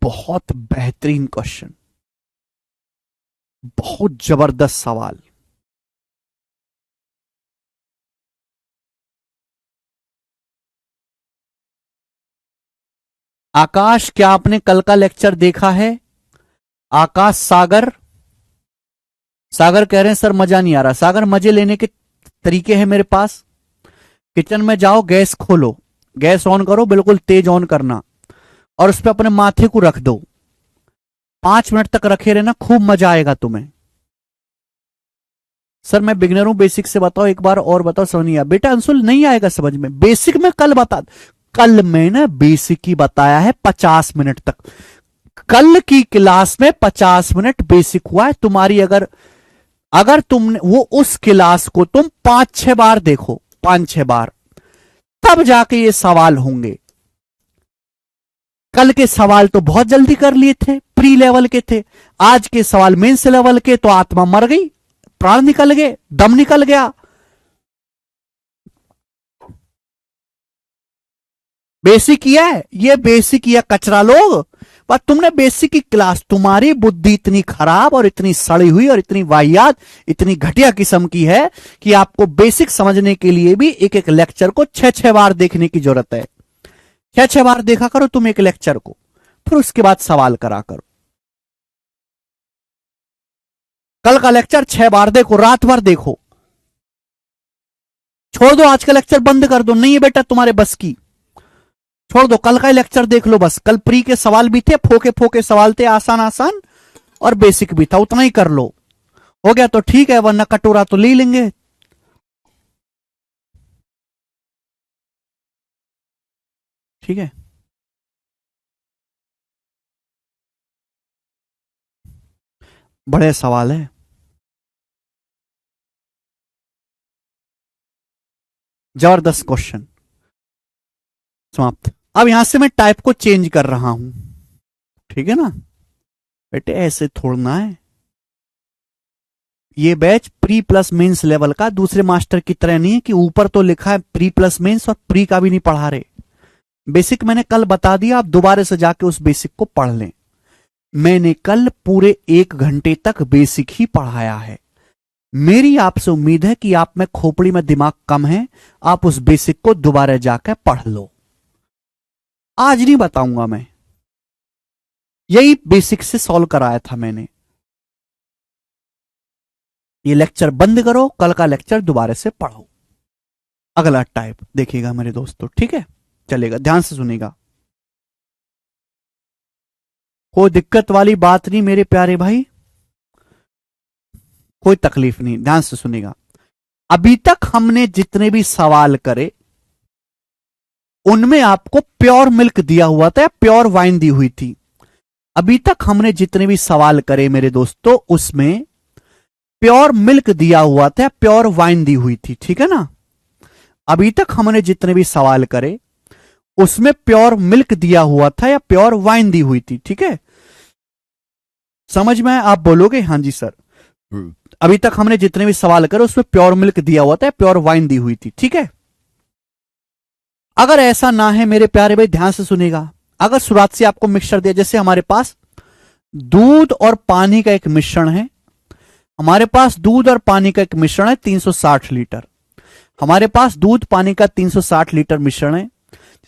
बहुत बेहतरीन क्वेश्चन, बहुत जबरदस्त सवाल। आकाश, क्या आपने कल का लेक्चर देखा है? आकाश, सागर, सागर कह रहे हैं सर मजा नहीं आ रहा। सागर, मजे लेने के तरीके हैं मेरे पास। किचन में जाओ, गैस खोलो, गैस ऑन करो, बिल्कुल तेज ऑन करना, और उस पर अपने माथे को रख दो। 5 मिनट तक रखे रहना, खूब मजा आएगा तुम्हें। सर मैं बिगनर हूं, बेसिक से बताओ, एक बार और बताओ, समझ नहीं आया। बेटा अंशुल नहीं आएगा समझ में, बेसिक में कल बता, कल मैंने बेसिक ही बताया है 50 मिनट तक, कल की क्लास में 50 मिनट बेसिक हुआ है तुम्हारी। अगर अगर तुमने वो उस क्लास को तुम 5-6 बार देखो, 5-6 बार, तब जाके ये सवाल होंगे। कल के सवाल तो बहुत जल्दी कर लिए थे, प्री लेवल के थे। आज के सवाल मेंस लेवल के, तो आत्मा मर गई, प्राण निकल गए, दम निकल गया। बेसिक किया है, ये बेसिक किया कचरा लोग। पर तुमने बेसिक की क्लास, तुम्हारी बुद्धि इतनी खराब और इतनी सड़ी हुई और इतनी वाहियात, इतनी घटिया किस्म की है कि आपको बेसिक समझने के लिए भी एक एक लेक्चर को 6-6 बार देखने की जरूरत है। 6-6 बार देखा करो तुम एक लेक्चर को, फिर उसके बाद सवाल करा करो। कल का लेक्चर 6 बार देखो, रात भर देखो, छोड़ दो आज का लेक्चर, बंद कर दो, नहीं है बेटा तुम्हारे बस की, छोड़ दो, कल का लेक्चर देख लो बस। कल प्री के सवाल भी थे, फोके फोके सवाल थे, आसान आसान, और बेसिक भी था, उतना ही कर लो, हो गया तो ठीक है, वरना कटोरा तो ले लेंगे। ठीक है, बड़े सवाल है, जबरदस्त क्वेश्चन। समाप्त। अब यहां से मैं टाइप को चेंज कर रहा हूं, ठीक है ना बेटे, ऐसे थोड़ना है। ये batch pre plus mains level का, दूसरे मास्टर की तरह नहीं है कि ऊपर तो लिखा है प्री प्लस मेंस और प्री का भी नहीं पढ़ा रहे। बेसिक मैंने कल बता दिया, आप दोबारा से जाके उस बेसिक को पढ़ लें। मैंने कल पूरे 1 घंटे तक बेसिक ही पढ़ाया है। मेरी आपसे उम्मीद है कि आप में खोपड़ी में दिमाग कम है, आप उस बेसिक को दोबारा जाकर पढ़ लो। आज नहीं बताऊंगा मैं, यही बेसिक से सॉल्व कराया था मैंने। ये लेक्चर बंद करो, कल का लेक्चर दोबारा से पढ़ो। अगला टाइप देखिएगा मेरे दोस्तों, ठीक है, चलेगा, ध्यान से सुनिएगा, कोई दिक्कत वाली बात नहीं मेरे प्यारे भाई, कोई तकलीफ नहीं, ध्यान से सुनिएगा। अभी तक हमने जितने भी सवाल करे उनमें आपको प्योर मिल्क दिया हुआ था, प्योर वाइन दी हुई थी। अभी तक हमने जितने भी सवाल करे मेरे दोस्तों, उसमें प्योर मिल्क दिया हुआ था, प्योर वाइन दी हुई थी, ठीक है ना। अभी तक हमने जितने भी सवाल करे उसमें प्योर मिल्क दिया हुआ था या प्योर वाइन दी हुई थी, ठीक है, समझ में आप बोलोगे हाँ जी सर। अभी तक हमने जितने भी सवाल करे उसमें प्योर मिल्क दिया हुआ था, प्योर वाइन दी हुई थी, ठीक है। अगर ऐसा ना है मेरे प्यारे भाई, ध्यान से सुनेगा, अगर शुरुआत से आपको मिक्सचर दिया, जैसे हमारे पास दूध और पानी का एक मिश्रण है, हमारे पास दूध और पानी का एक मिश्रण है 360 लीटर, हमारे पास दूध पानी का 360 लीटर मिश्रण है,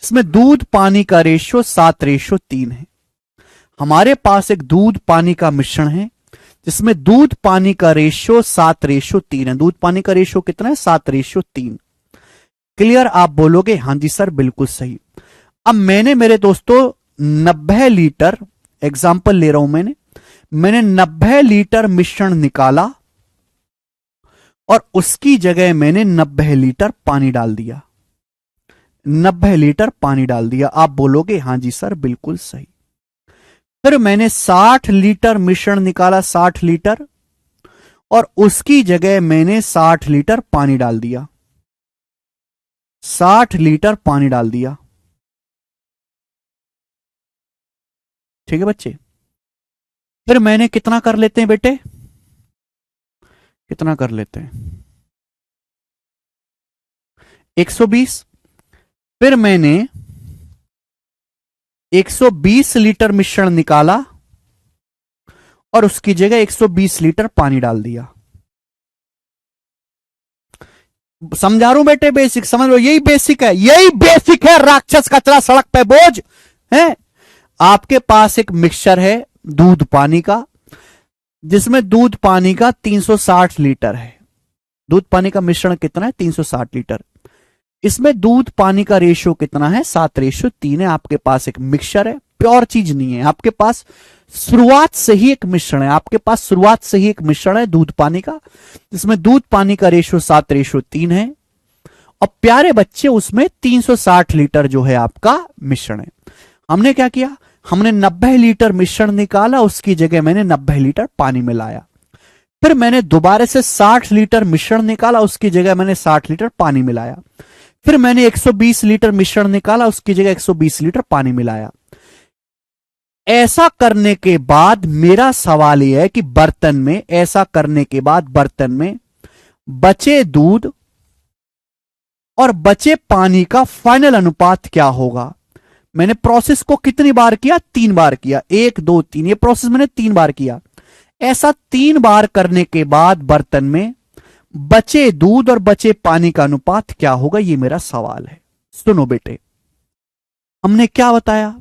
जिसमें दूध पानी का रेशियो 7:3 है। हमारे पास एक दूध पानी का मिश्रण है जिसमें दूध पानी का रेशियो 7:3 है। दूध पानी का रेशियो कितना है? 7:3। क्लियर? आप बोलोगे हां जी सर बिल्कुल सही। अब मैंने मेरे दोस्तों 90 लीटर, एग्जाम्पल ले रहा हूं मैंने 90 लीटर मिश्रण निकाला और उसकी जगह मैंने 90 लीटर पानी डाल दिया। 90 लीटर पानी डाल दिया। आप बोलोगे हां जी सर बिल्कुल सही। फिर मैंने 60 लीटर मिश्रण निकाला, 60 लीटर, और उसकी जगह मैंने 60 लीटर पानी डाल दिया। 60 लीटर पानी डाल दिया। ठीक है बच्चे? फिर मैंने कितना कर लेते हैं बेटे? कितना कर लेते हैं? 120। फिर मैंने 120 लीटर मिश्रण निकाला और उसकी जगह 120 लीटर पानी डाल दिया। समझा रहा हूं बेटे, बेसिक समझ लो, यही बेसिक है, यही बेसिक है। राक्षस कचरा सड़क पे बोझ है। आपके पास एक मिक्सचर है दूध पानी का, जिसमें दूध पानी का 360 लीटर है। दूध पानी का मिश्रण कितना है? 360 लीटर। इसमें दूध पानी का रेशियो कितना है? 7:3 है। आपके पास एक मिक्सचर है प्योर चीज नहीं है। आपके पास शुरुआत से ही एक मिश्रण है, आपके पास शुरुआत से ही एक मिश्रण है दूध पानी का, जिसमें दूध पानी का रेशो 7:3 है, और प्यारे बच्चे उसमें 360 लीटर जो है आपका मिश्रण है। हमने क्या किया, हमने 90 लीटर मिश्रण निकाला, उसकी जगह मैंने 90 लीटर पानी मिलाया। फिर मैंने दोबारा से 60 लीटर मिश्रण निकाला, उसकी जगह मैंने 60 लीटर पानी मिलाया। फिर मैंने 120 लीटर मिश्रण निकाला, उसकी जगह 120 लीटर पानी मिलाया। ऐसा करने के बाद मेरा सवाल यह है कि बर्तन में, ऐसा करने के बाद बर्तन में बचे दूध और बचे पानी का फाइनल अनुपात क्या होगा। मैंने प्रोसेस को कितनी बार किया, 3 बार किया, 1 2 3, ये प्रोसेस मैंने 3 बार किया। ऐसा 3 बार करने के बाद बर्तन में बचे दूध और बचे पानी का अनुपात क्या होगा, ये मेरा सवाल है। सुनो बेटे, हमने क्या बताया,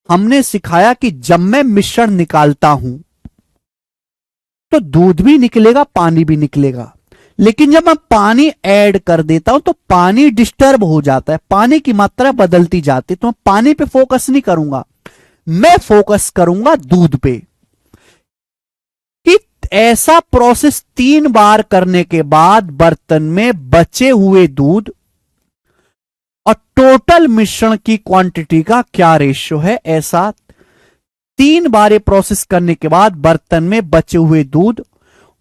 हमने सिखाया कि जब मैं मिश्रण निकालता हूं तो दूध भी निकलेगा, पानी भी निकलेगा, लेकिन जब मैं पानी ऐड कर देता हूं तो पानी डिस्टर्ब हो जाता है, पानी की मात्रा बदलती जाती है। तो मैं पानी पे फोकस नहीं करूंगा, मैं फोकस करूंगा दूध पे। कि ऐसा प्रोसेस 3 बार करने के बाद बर्तन में बचे हुए दूध और टोटल मिश्रण की क्वांटिटी का क्या रेशियो है। ऐसा 3 बार ये प्रोसेस करने के बाद बर्तन में बचे हुए दूध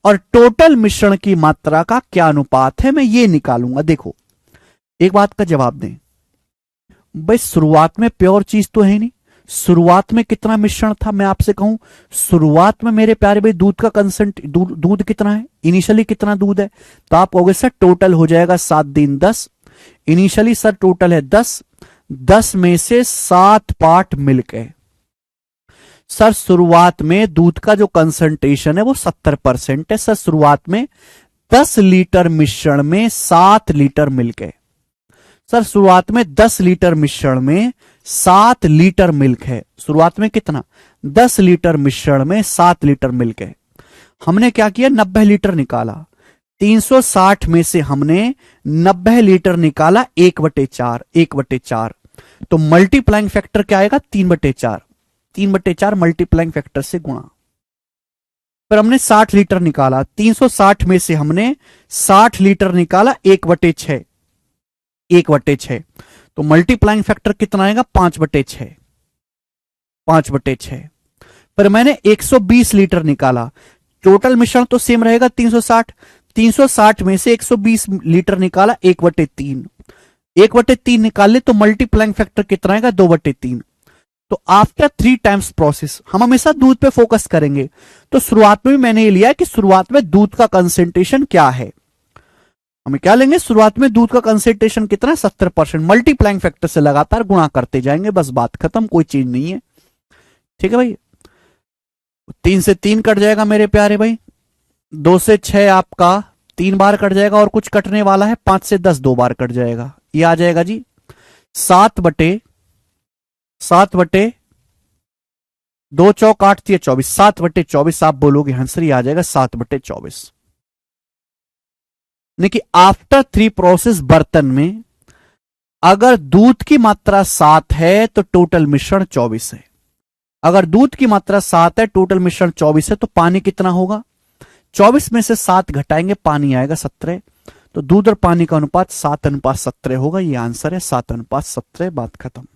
और टोटल मिश्रण की मात्रा का क्या अनुपात है, मैं ये निकालूंगा। देखो, एक बात का जवाब दें भाई, शुरुआत में प्योर चीज तो है नहीं, शुरुआत में कितना मिश्रण था। मैं आपसे कहूं, शुरुआत में मेरे प्यारे भाई दूध का दूध कितना है, इनिशियली कितना दूध है, तो आप कहोगे सर टोटल हो जाएगा 7 दिन 10। इनिशियली सर टोटल है 10, 10 में से 7 पार्ट मिल गए। सर शुरुआत में दूध का जो कंसंट्रेशन है वो 70% है। सर शुरुआत में 10 लीटर मिश्रण में 7 लीटर मिल गए। सर शुरुआत में 10 लीटर मिश्रण में 7 लीटर मिल्क है। शुरुआत में कितना, 10 लीटर मिश्रण में 7 लीटर मिल्क है। हमने क्या किया, 90 लीटर निकाला, 360 में से हमने 90 लीटर निकाला 1/4, 1/4, तो मल्टीप्लाइंग फैक्टर क्या आएगा, 3/4, 3/4 मल्टीप्लाइंग फैक्टर से गुणा। फिर हमने 60 लीटर निकाला, 360 में से हमने 60 लीटर निकाला 1/6, 1/6, तो मल्टीप्लाइंग फैक्टर कितना आएगा, 5/6, 5/6। फिर मैंने 120 लीटर निकाला, टोटल मिश्रण तो सेम रहेगा 360, 360 में से 120 लीटर निकाला 1/3, 1/3 निकाल ले तो मल्टीप्लाइंग फैक्टर कितना आएगा, 2/3। तो आफ्टर 3 टाइम्स प्रोसेस हम हमेशा दूध पे फोकस करेंगे। तो शुरुआत में भी मैंने ये लिया कि शुरुआत में दूध का कंसेंट्रेशन क्या है, हमें क्या लेंगे, शुरुआत में दूध का कंसेंट्रेशन कितना है, 70%। मल्टीप्लाइंग फैक्टर से लगातार गुणा करते जाएंगे, बस बात खत्म, कोई चीज नहीं है। ठीक है भाई, 3 से 3 कट जाएगा मेरे प्यारे भाई, 2 से 6 आपका 3 बार कट जाएगा, और कुछ कटने वाला है, 5 से 10 2 बार कट जाएगा। ये आ जाएगा जी 7/2 चौक 8 24, 7/24 आप बोलोगे हंसरी, आ जाएगा 7/24। कि आफ्टर 3 प्रोसेस बर्तन में अगर दूध की मात्रा 7 है तो टोटल मिश्रण 24 है। अगर दूध की मात्रा 7 है, टोटल मिश्रण 24 है, तो पानी कितना होगा, 24 में से 7 घटाएंगे, पानी आएगा 17। तो दूध और पानी का अनुपात 7:17 होगा। ये आंसर है 7:17। बात खत्म।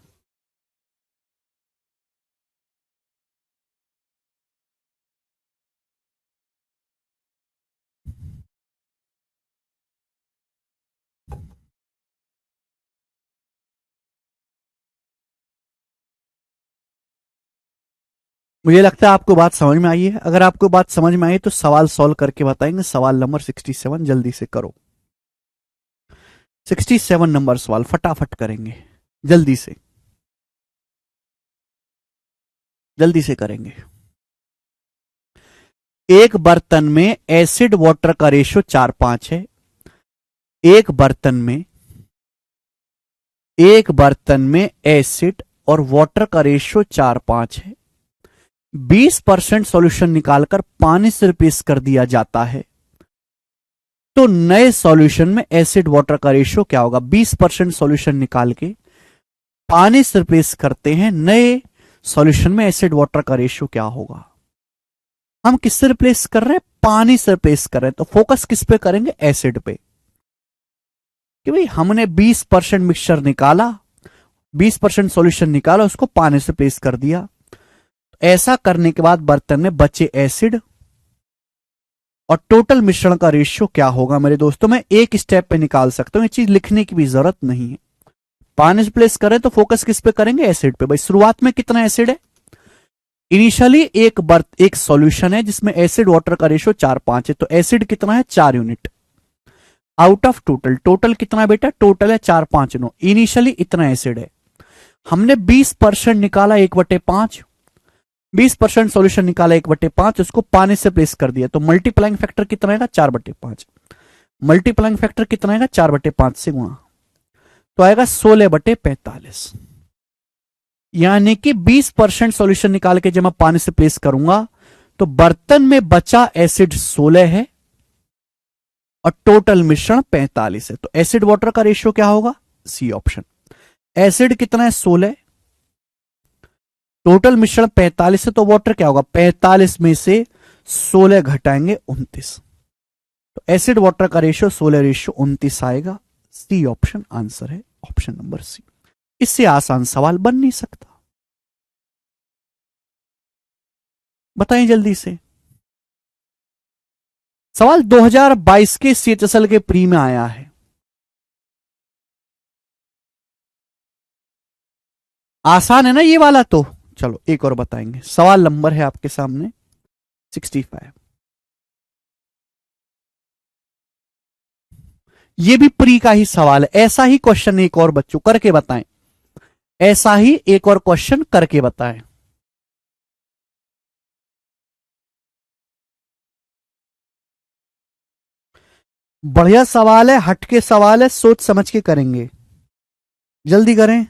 मुझे लगता है आपको बात समझ में आई है। अगर आपको बात समझ में आई तो सवाल सॉल्व करके बताएंगे। सवाल नंबर 67 जल्दी से करो, 67 नंबर सवाल फटाफट करेंगे, जल्दी से करेंगे। एक बर्तन में एसिड वाटर का रेशो 4:5 है। एक बर्तन में एसिड और वाटर का रेशो 4:5 है। 20% सॉल्यूशन निकालकर पानी से रिप्लेस कर दिया जाता है, तो नए सॉल्यूशन में एसिड वाटर का रेशियो क्या होगा। 20% सॉल्यूशन निकाल के पानी से रिप्लेस करते हैं, नए सॉल्यूशन में एसिड वाटर का रेशियो क्या होगा। हम किससे रिप्लेस कर रहे हैं, पानी से रिप्लेस कर रहे हैं, तो फोकस किस पे करेंगे, एसिड पे, कि भाई हमने 20% मिक्सचर निकाला, 20% सॉल्यूशन निकाला, उसको पानी से रिप्लेस कर दिया। ऐसा करने के बाद बर्तन में बचे एसिड और टोटल मिश्रण का रेशियो क्या होगा मेरे दोस्तों, मैं एक स्टेप पे निकाल सकता हूं, ये चीज लिखने की भी जरूरत नहीं है। पानी से प्लेस करें तो फोकस किस पे करेंगे, एसिड पे। भाई शुरुआत में कितना एसिड है, इनिशियली एक सॉल्यूशन है जिसमें एसिड वाटर का रेशियो 4:5 है, तो एसिड कितना है 4 यूनिट आउट ऑफ टोटल कितना बेटा, टोटल है 4:5 इनिशियली इतना एसिड है। हमने 20% निकाला 1/5, 20% सॉल्यूशन निकाला 1/5, उसको पानी से प्लेस कर दिया, तो मल्टीप्लाइंग फैक्टर कितना आएगा 4/5, मल्टीप्लाइंग फैक्टर कितना आएगा 4/5 से गुणा, तो आएगा 16/45। यानी कि 20% सॉल्यूशन निकाल के जब मैं पानी से प्लेस करूंगा तो बर्तन में बचा एसिड 16 है और टोटल मिश्रण 45 है, तो एसिड वाटर का रेशियो क्या होगा, सी ऑप्शन। एसिड कितना है 16, टोटल मिश्रण 45 है, तो वाटर क्या होगा, 45 में से 16 घटाएंगे 29, तो एसिड वाटर का रेशियो 16:29 आएगा। सी ऑप्शन आंसर है, ऑप्शन नंबर सी। इससे आसान सवाल बन नहीं सकता, बताएं जल्दी से। सवाल 2022 के CHSL के प्री में आया है, आसान है ना ये वाला, तो चलो एक और बताएंगे। सवाल नंबर है आपके सामने 65, ये भी प्री का ही सवाल है। ऐसा ही क्वेश्चन एक और बच्चों करके बताएं, ऐसा ही एक और क्वेश्चन करके बताएं। बढ़िया सवाल है, हटके सवाल है, सोच समझ के करेंगे, जल्दी करें।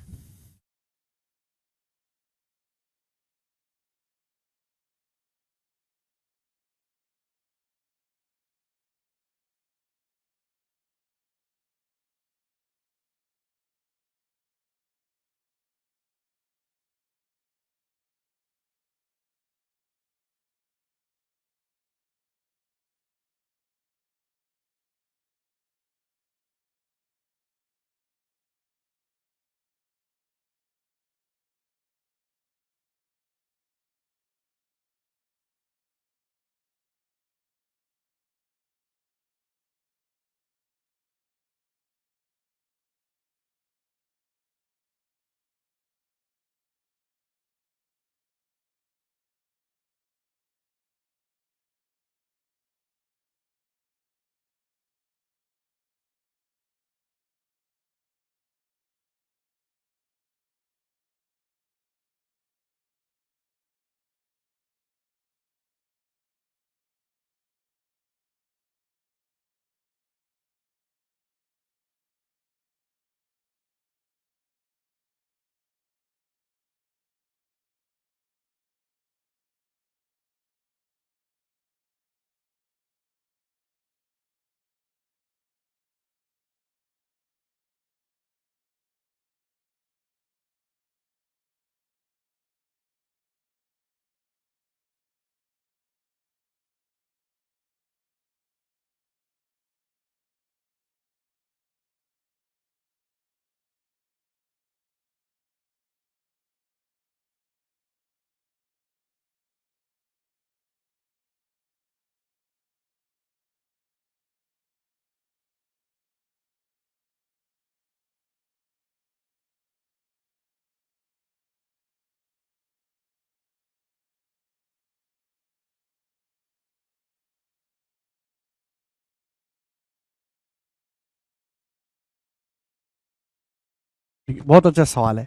बहुत अच्छा सवाल है,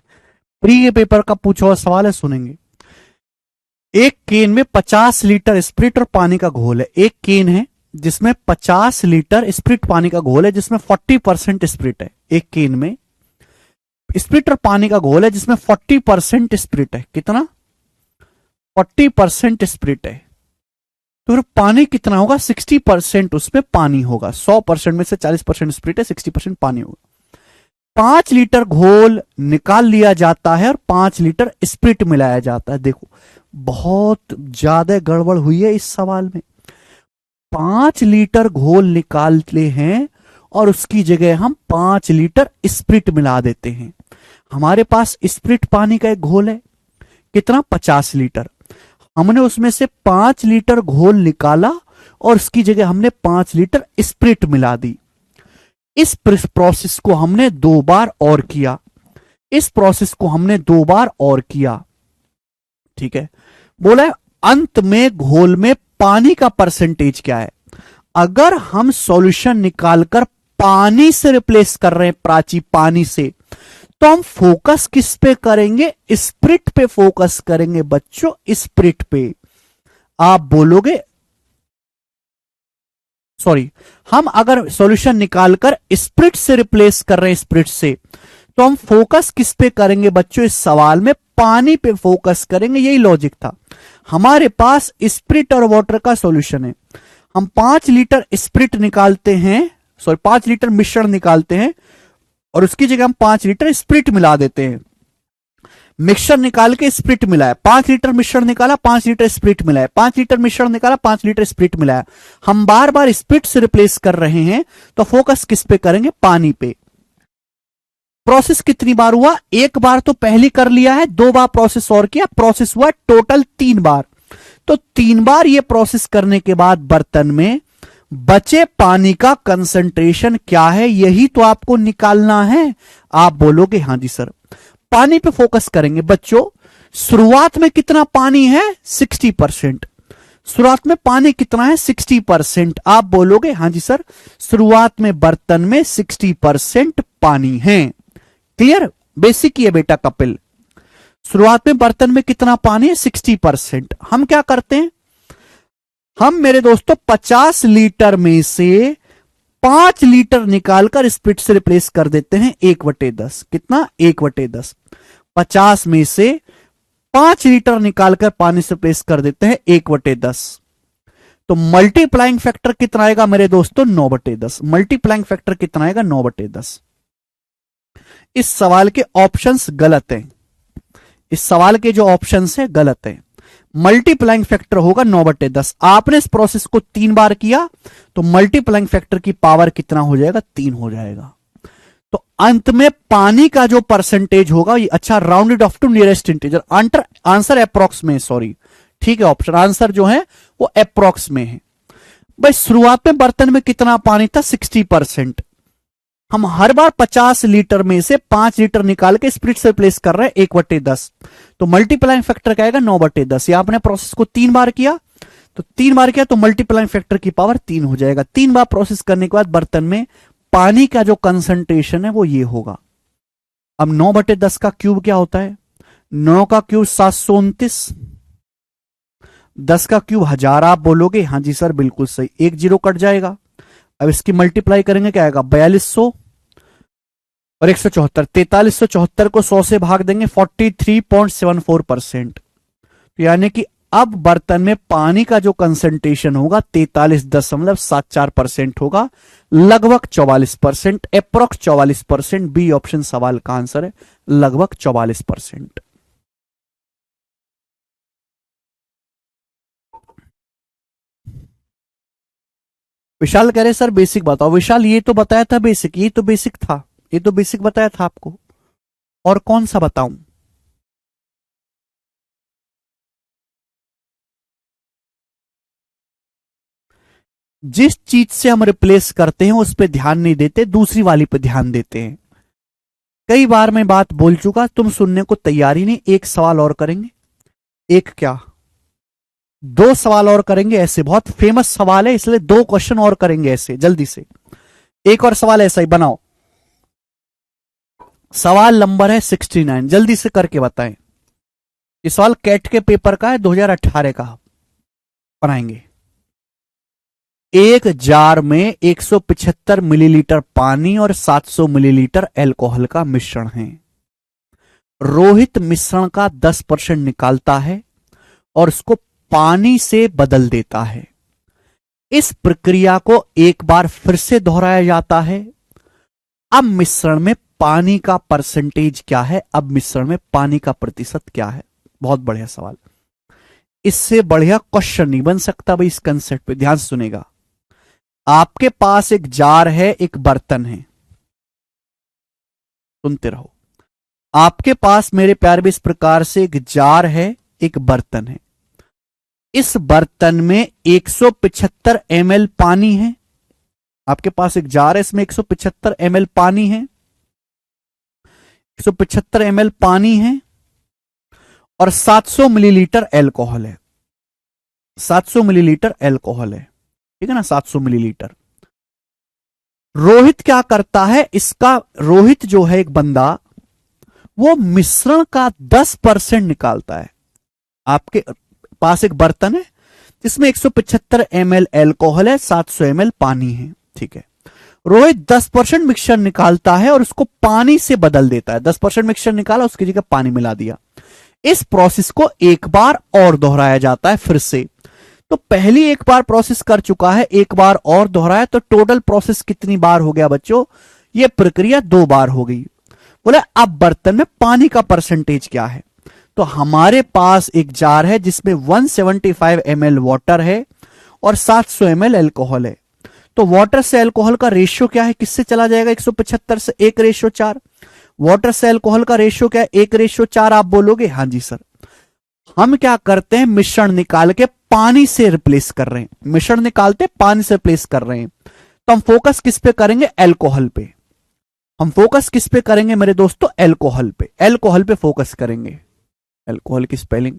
प्री के पेपर का पूछा हुआ सवाल है, सुनेंगे। एक केन में 50 लीटर स्प्रिट और पानी का घोल है। एक केन है जिसमें 50 लीटर स्प्रिट पानी का घोल है जिसमें 40% स्प्रिट है। एक केन में स्प्रिट और पानी का घोल है जिसमें 40% स्प्रिट है। कितना, 40% स्प्रिट है, तो फिर पानी कितना होगा, 60% उसमें पानी होगा। 100% में से 40% स्प्रिट है, 60% पानी होगा। 5 लीटर घोल निकाल लिया जाता है और 5 लीटर स्प्रिट मिलाया जाता है। देखो बहुत ज्यादा गड़बड़ हुई है इस सवाल में। 5 लीटर घोल निकालते हैं और उसकी जगह हम 5 लीटर स्प्रिट मिला देते हैं। हमारे पास स्प्रिट पानी का एक घोल है, कितना 50 लीटर। हमने उसमें से 5 लीटर घोल निकाला और उसकी जगह हमने 5 लीटर स्प्रिट मिला दी। इस प्रोसेस को हमने 2 बार और किया, इस प्रोसेस को हमने 2 बार और किया। ठीक है, बोला है अंत में घोल में पानी का परसेंटेज क्या है। अगर हम सॉल्यूशन निकालकर पानी से रिप्लेस कर रहे हैं, प्राची पानी से, तो हम फोकस किस पे करेंगे, स्प्रिट पे फोकस करेंगे बच्चों, स्प्रिट पे। आप बोलोगे सॉरी, हम अगर सॉल्यूशन निकालकर स्प्रिट से रिप्लेस कर रहे हैं, स्प्रिट से, तो हम फोकस किस पे करेंगे बच्चों, इस सवाल में पानी पे फोकस करेंगे। यही लॉजिक था। हमारे पास स्प्रिट और वाटर का सॉल्यूशन है, हम 5 लीटर स्प्रिट निकालते हैं, सॉरी 5 लीटर मिश्रण निकालते हैं और उसकी जगह हम 5 लीटर स्प्रिट मिला देते हैं। मिक्सचर निकाल के स्प्रिट मिलाया, 5 लीटर मिश्रण निकाला, 5 लीटर स्प्रिट मिलाया, 5 लीटर मिश्रण निकाला, 5 लीटर स्प्रिट मिलाया। हम बार बार स्प्रिट से रिप्लेस कर रहे हैं, तो फोकस किस पे करेंगे, पानी पे। प्रोसेस कितनी बार हुआ, एक बार तो पहली कर लिया है, 2 बार प्रोसेस और किया, प्रोसेस हुआ टोटल 3 बार। तो 3 बार ये प्रोसेस करने के बाद बर्तन में बचे पानी का कंसंट्रेशन क्या है, यही तो आपको निकालना है। आप बोलोगे हां जी सर। पानी पे फोकस करेंगे बच्चों। शुरुआत में कितना पानी है, 60%। शुरुआत में पानी कितना है, 60%। आप बोलोगे हां जी सर, शुरुआत में बर्तन में 60% पानी है। क्लियर, बेसिक ये बेटा कपिल। शुरुआत में बर्तन में कितना पानी है, 60%। हम क्या करते हैं, हम मेरे दोस्तों 50 लीटर में से 5 लीटर निकालकर स्प्रिट से रिप्लेस कर देते हैं 1/10। कितना, 1/10। 50 में से 5 लीटर निकालकर पानी से रिप्लेस कर देते हैं 1/10। तो मल्टीप्लाइंग फैक्टर कितना आएगा मेरे दोस्तों, 9/10। मल्टीप्लाइंग फैक्टर कितना आएगा, 9/10। इस सवाल के ऑप्शंस गलत हैं, इस सवाल के जो ऑप्शंस है गलत है। मल्टीप्लाइंग फैक्टर होगा 9/10। आपने इस प्रोसेस को 3 बार किया तो मल्टीप्लाइंग फैक्टर की पावर कितना हो जाएगा, 3 हो जाएगा। तो अंत में पानी का जो परसेंटेज होगा ये, अच्छा rounded off to nearest integer, answer approx में, सॉरी ठीक है, ऑप्शन आंसर जो है वो अप्रोक्स में है। भाई शुरुआत में बर्तन में कितना पानी था, 60%। हम हर बार 50 लीटर में से 5 लीटर निकाल के स्प्रिट से रिप्लेस कर रहे हैं 1/10। तो मल्टीप्लाइंग फैक्टर क्या आएगा, 9/10। ये आपने प्रोसेस को 3 बार किया, तो 3 बार किया तो मल्टीप्लाइंग फैक्टर की पावर 3 हो जाएगा। 3 बार प्रोसेस करने के बाद बर्तन में पानी का जो कंसंट्रेशन है वो ये होगा। अब 9/10 का क्यूब क्या होता है, 9 का क्यूब 729, 10 का क्यूब 1000। आप बोलोगे हां जी सर बिल्कुल सही, 1 0 कट जाएगा। अब इसकी मल्टीप्लाई करेंगे क्या आएगा, 4200 और 174। 4374 को 100 से भाग देंगे, 43.74%। तो यानी कि अब बर्तन में पानी का जो कंसंट्रेशन होगा 43.74% होगा, लगभग 44%, अप्रोक्स 44%। बी ऑप्शन सवाल का आंसर है, लगभग 44%। विशाल कह रहे सर बेसिक बताओ। विशाल ये तो बताया था बेसिक, ये तो बेसिक था, ये तो बेसिक बताया था आपको, और कौन सा बताऊं। जिस चीज से हम रिप्लेस करते हैं उस पर ध्यान नहीं देते, दूसरी वाली पे ध्यान देते हैं। कई बार मैं बात बोल चुका, तुम सुनने को तैयारी नहीं। एक सवाल और करेंगे, एक क्या 2 सवाल और करेंगे ऐसे, बहुत फेमस सवाल है इसलिए 2 क्वेश्चन और करेंगे ऐसे जल्दी से। एक और सवाल ऐसा ही बनाओ। सवाल नंबर है 69, जल्दी से करके बताएं। ये सवाल कैट के पेपर का है, 2018 का बनाएंगे। एक जार में 175 मिलीलीटर पानी और 700 मिलीलीटर अल्कोहल का मिश्रण है। रोहित मिश्रण का 10% निकालता है और उसको पानी से बदल देता है। इस प्रक्रिया को एक बार फिर से दोहराया जाता है। अब मिश्रण में पानी का परसेंटेज क्या है, अब मिश्रण में पानी का प्रतिशत क्या है। बहुत बढ़िया सवाल, इससे बढ़िया क्वेश्चन नहीं बन सकता भाई। इस कंसेप्ट पे ध्यान से सुनेगा। आपके पास एक जार है, एक बर्तन है, सुनते रहो। आपके पास मेरे प्यारे भी इस प्रकार से एक जार है, एक बर्तन है। इस बर्तन में 175 ml पानी है। आपके पास एक जार है, इसमें 175 ml पानी है, 175 ml पानी है और 700 मिलीलीटर एल्कोहल है। 700 मिलीलीटर एल्कोहल है, ठीक है ना, 700 मिलीलीटर। रोहित क्या करता है, इसका रोहित जो है एक बंदा, वो मिश्रण का 10% निकालता है। आपके पास एक बर्तन है जिसमें 175 ml एल्कोहल है, 700 ml पानी है, ठीक है। रोहित 10% मिक्सचर निकालता है और उसको पानी से बदल देता है। 10% मिक्सचर निकाला, उसकी जगह पानी मिला दिया। इस प्रोसेस को एक बार और दोहराया जाता है फिर से। तो पहली एक बार प्रोसेस कर चुका है, एक बार और दोहराया, तो टोटल प्रोसेस कितनी बार हो गया बच्चों, यह प्रक्रिया 2 बार हो गई। बोले अब बर्तन में पानी का परसेंटेज क्या है। तो हमारे पास एक जार है जिसमें 175 ml वाटर है और 700 ml एल्कोहल है। तो वाटर से एल्कोहल का रेशियो क्या है, किससे चला जाएगा, 175 से 1:4। वाटर से एल्कोहल का रेशियो क्या है, 1:4। आप बोलोगे हाँ जी सर। हम क्या करते हैं, मिश्रण निकाल के पानी से रिप्लेस कर रहे हैं। मिश्रण निकालते पानी से रिप्लेस कर रहे हैं। तो हम फोकस किस पे करेंगे, एल्कोहल पे। हम फोकस किस पे करेंगे मेरे दोस्तों, एल्कोहल पे। एल्कोहल पे फोकस करेंगे। एल्कोहल की स्पेलिंग,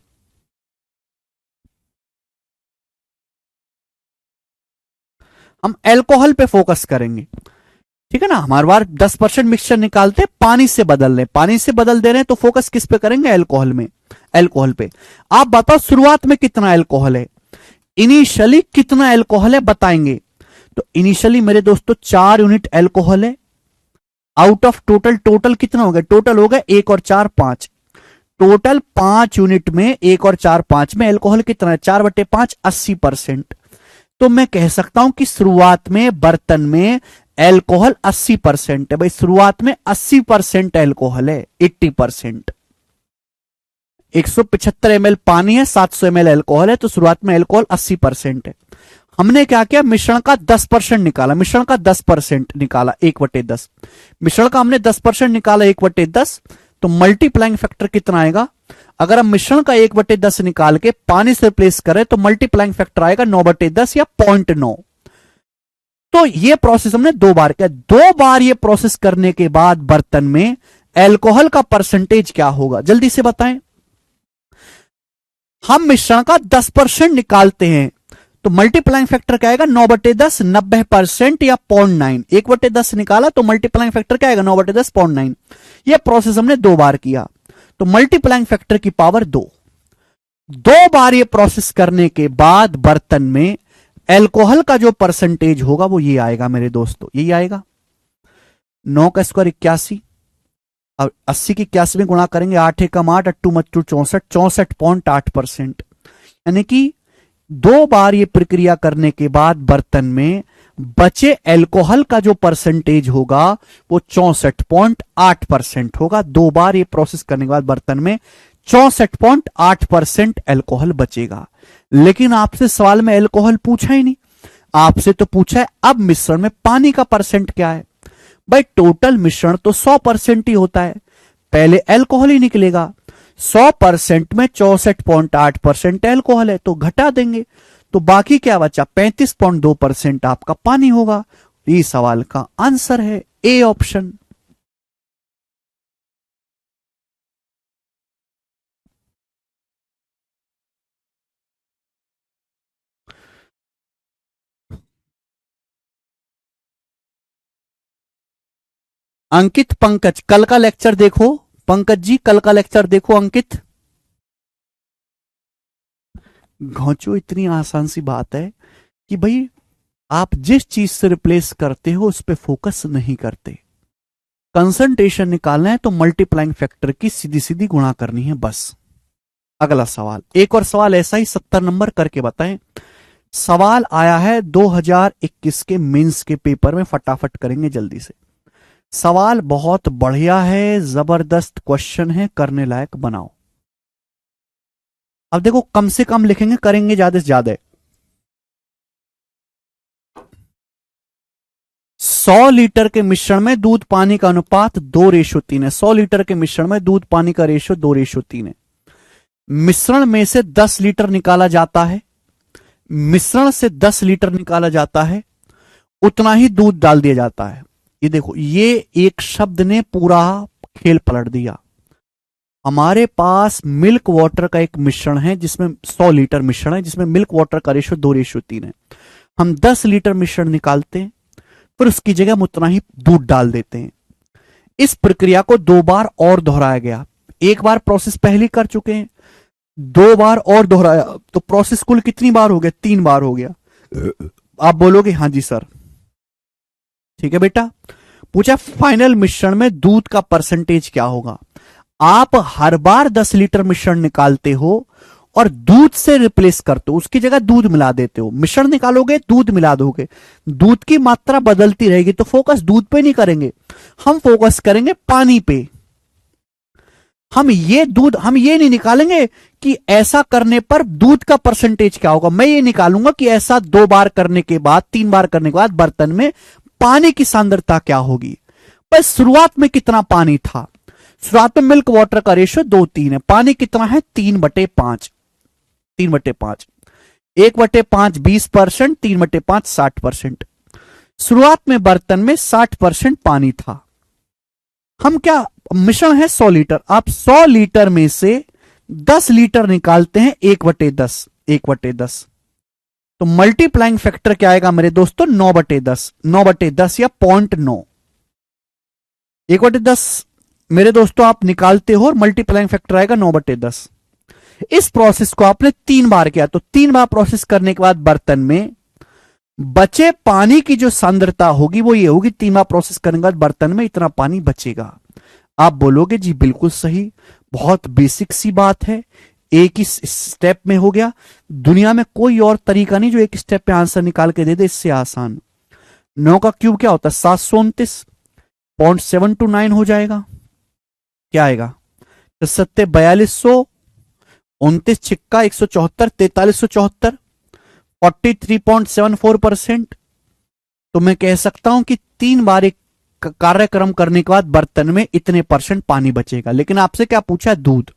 हम एल्कोहल पे फोकस करेंगे, ठीक है ना। हमारे बार 10% मिक्सचर निकालते पानी से बदल रहे, पानी से बदल दे रहे हैं, तो फोकस किस पे करेंगे, एल्कोहल में, एल्कोहल पे। आप बताओ शुरुआत में कितना एल्कोहल है, इनिशियली कितना एल्कोहल है बताएंगे। तो इनिशियली मेरे दोस्तों 4 यूनिट एल्कोहल है। आउट ऑफ टोटल कितना हो गया, टोटल हो गया 1 और 4 5। टोटल 5 यूनिट में 1 और 4 5 में एल्कोहल कितना है, 4/5, 80%। तो मैं कह सकता हूं कि शुरुआत में बर्तन में एल्कोहल 80% है। भाई शुरुआत में 80% एल्कोहल है, 80%। 175 ml पानी है, 700 ml एल्कोहल है, तो शुरुआत में एल्कोहल 80% है। हमने क्या किया, मिश्रण का 10% निकाला। मिश्रण का 10% निकाला, 1/10। मिश्रण का हमने 10% निकाला, 1/10। तो मल्टीप्लाइंग फैक्टर कितना आएगा, अगर हम मिश्रण का 1/10 निकाल के पानी से रिप्लेस करें तो मल्टीप्लाइंग फैक्टर आएगा 9/10 या 0.9। तो ये प्रोसेस हमने 2 बार किया। 2 बार ये प्रोसेस करने के बाद बर्तन में एल्कोहल का परसेंटेज क्या होगा, जल्दी से बताएं। हम मिश्रण का 10% निकालते हैं तो मल्टीप्लाइंग फैक्टर क्या आएगा, 9/10, 90% या 0.9। 1/10 निकाला तो मल्टीप्लाइंग फैक्टर क्या आएगा, 9/10, 0.9। यह प्रोसेस हमने 2 बार किया, तो मल्टीप्लाइंग फैक्टर की पावर 2। 2 बार ये प्रोसेस करने के बाद बर्तन में एल्कोहल का जो परसेंटेज होगा वो ये आएगा मेरे दोस्तों, यही आएगा। 9 का स्क्वायर 81 और 80 की 81 में गुणा करेंगे, 8 एकम 8, 8 मच्चू 64, 64.8%। यानी कि 2 बार ये प्रक्रिया करने के बाद बर्तन में बचे एल्कोहल का जो परसेंटेज होगा वो 64.8% होगा। 2 बार ये प्रोसेस करने के बाद बर्तन में 64.8% एल्कोहल बचेगा। लेकिन आपसे सवाल में एल्कोहल पूछा ही नहीं, आपसे तो पूछा है अब मिश्रण में पानी का परसेंट क्या है। भाई टोटल मिश्रण तो 100% ही होता है, पहले एल्कोहल ही निकलेगा। 100% में 64.8% एल्कोहल है तो घटा देंगे, तो बाकी क्या बचा, 35.2% आपका पानी होगा। ये सवाल का आंसर है ए ऑप्शन। अंकित, पंकज, कल का लेक्चर देखो। पंकज जी कल का लेक्चर देखो। अंकित, घोंचो इतनी आसान सी बात है कि भाई आप जिस चीज से रिप्लेस करते हो उस पर फोकस नहीं करते। कंसंट्रेशन निकालना है तो मल्टीप्लाइंग फैक्टर की सीधी सीधी गुणा करनी है बस। अगला सवाल, एक और सवाल ऐसा ही 70 नंबर करके बताएं। सवाल आया है 2021 के मेंस के पेपर में, फटाफट करेंगे जल्दी से। सवाल बहुत बढ़िया है, जबरदस्त क्वेश्चन है, करने लायक बनाओ। अब देखो, कम से कम लिखेंगे, करेंगे ज्यादा से ज्यादा। 100 लीटर के मिश्रण में दूध पानी का अनुपात 2:3 है। 100 लीटर के मिश्रण में दूध पानी का रेशियो 2:3 है। मिश्रण में से 10 लीटर निकाला जाता है, मिश्रण से 10 लीटर निकाला जाता है, उतना ही दूध डाल दिया जाता है। ये देखो, ये एक शब्द ने पूरा खेल पलट दिया। हमारे पास मिल्क वाटर का एक मिश्रण है जिसमें 100 लीटर मिश्रण है जिसमें मिल्क वाटर का रेशियो 2:3 है। हम 10 लीटर मिश्रण निकालते हैं, फिर उसकी जगह हम उतना ही दूध डाल देते हैं। इस प्रक्रिया को 2 बार और दोहराया गया। एक बार प्रोसेस पहले कर चुके हैं, 2 बार और दोहराया, तो प्रोसेस कुल कितनी बार हो गया? 3 बार हो गया। आप बोलोगे हाँ जी सर, ठीक है बेटा। पूछा फाइनल मिश्रण में दूध का परसेंटेज क्या होगा। आप हर बार 10 लीटर मिश्रण निकालते हो और दूध से रिप्लेस करते हो, उसकी जगह दूध मिला देते हो। मिश्रण निकालोगे, दूध मिला दोगे, दूध की मात्रा बदलती रहेगी, तो फोकस दूध पे नहीं करेंगे, हम फोकस करेंगे पानी पे। हम ये नहीं निकालेंगे कि ऐसा करने पर दूध का परसेंटेज क्या होगा। मैं ये निकालूंगा कि ऐसा 2 बार करने के बाद, 3 बार करने के बाद बर्तन में पानी की सांद्रता क्या होगी। पर शुरुआत में कितना पानी था? शुरुआत में मिल्क वाटर का रेशियो 2:3 है, पानी कितना है? 3/5। 3/5, 1/5 20%, 3/5 60%। शुरुआत में बर्तन में 60% पानी था। हम क्या, मिश्रण है 100 लीटर, आप 100 लीटर में से 10 लीटर निकालते हैं, 1/10, 1/10। तो मल्टीप्लाइंग फैक्टर क्या आएगा मेरे दोस्तों? 9/10, 9/10 या 0.9। 1/10 मेरे दोस्तों आप निकालते हो और मल्टीप्लाइंग फैक्टर आएगा 9/10। इस प्रोसेस को आपने 3 बार किया, तो 3 बार प्रोसेस करने के बाद बर्तन में बचे पानी की जो सांद्रता होगी वो ये होगी, 3 बार प्रोसेस करने के बाद बर्तन में इतना पानी बचेगा। आप बोलोगे जी बिल्कुल सही, बहुत बेसिक सी बात है, एक ही स्टेप में हो गया। दुनिया में कोई और तरीका नहीं जो एक स्टेप पे आंसर निकाल के दे दे इससे आसान। 9 का क्यूब क्या होता है? 729, 0.729 हो जाएगा। क्या आएगा? तो 42, 174, 4374, 43.74%। तो मैं कह सकता हूं कि 3 बार एक कार्यक्रम करने के बाद बर्तन में इतने परसेंट पानी बचेगा। लेकिन आपसे क्या पूछा? दूध।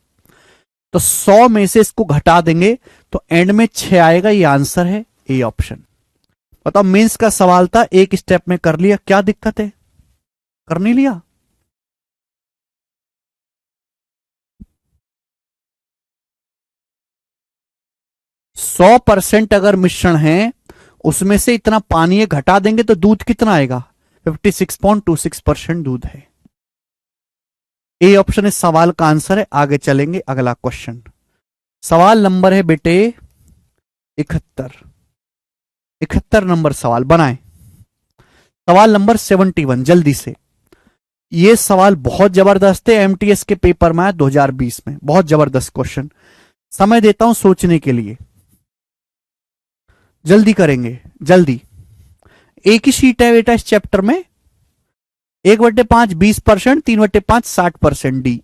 तो 100 में से इसको घटा देंगे तो एंड में 6 आएगा। ये आंसर है, ए ऑप्शन। बताओ, मेंस का सवाल था, एक स्टेप में कर लिया, क्या दिक्कत है? कर नहीं लिया? 100% अगर मिश्रण है, उसमें से इतना पानी है, घटा देंगे तो दूध कितना आएगा? 56.26% दूध है। ए ऑप्शन इस सवाल का आंसर है। आगे चलेंगे, अगला क्वेश्चन। सवाल नंबर है बेटे 71। 71 नंबर सवाल बनाए। सवाल नंबर 71, जल्दी से। ये सवाल बहुत जबरदस्त है, एमटीएस के पेपर में आया 2020 में, बहुत जबरदस्त क्वेश्चन। समय देता हूं सोचने के लिए, जल्दी करेंगे, जल्दी। एक ही शीट है बेटा इस चैप्टर में। 1/5 20%, 3/5 60%। डी।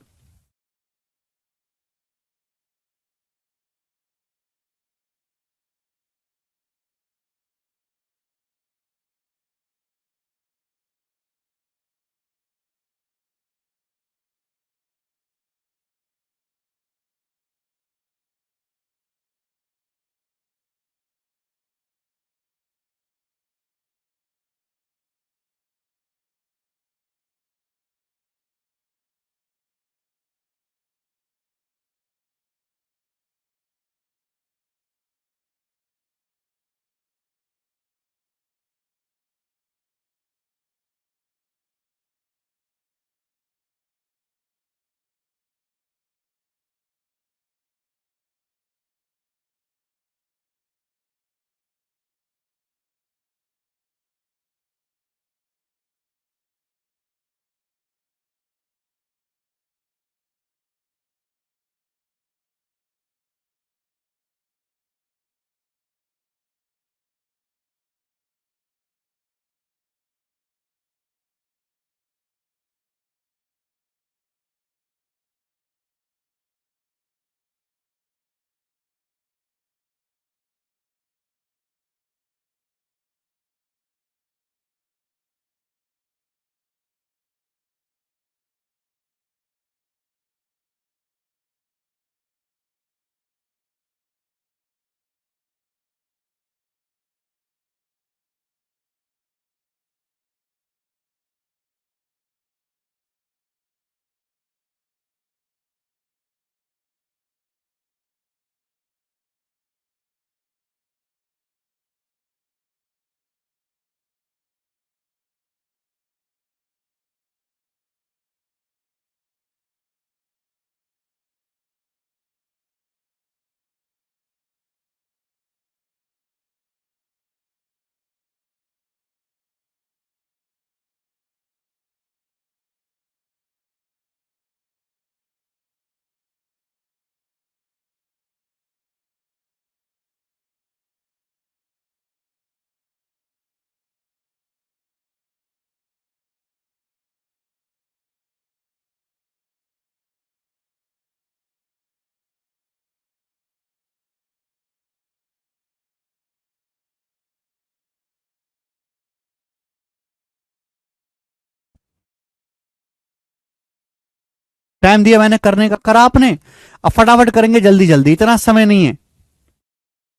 टाइम दिया मैंने करने का, करा आपने? अब फटाफट करेंगे, जल्दी जल्दी, इतना समय नहीं है,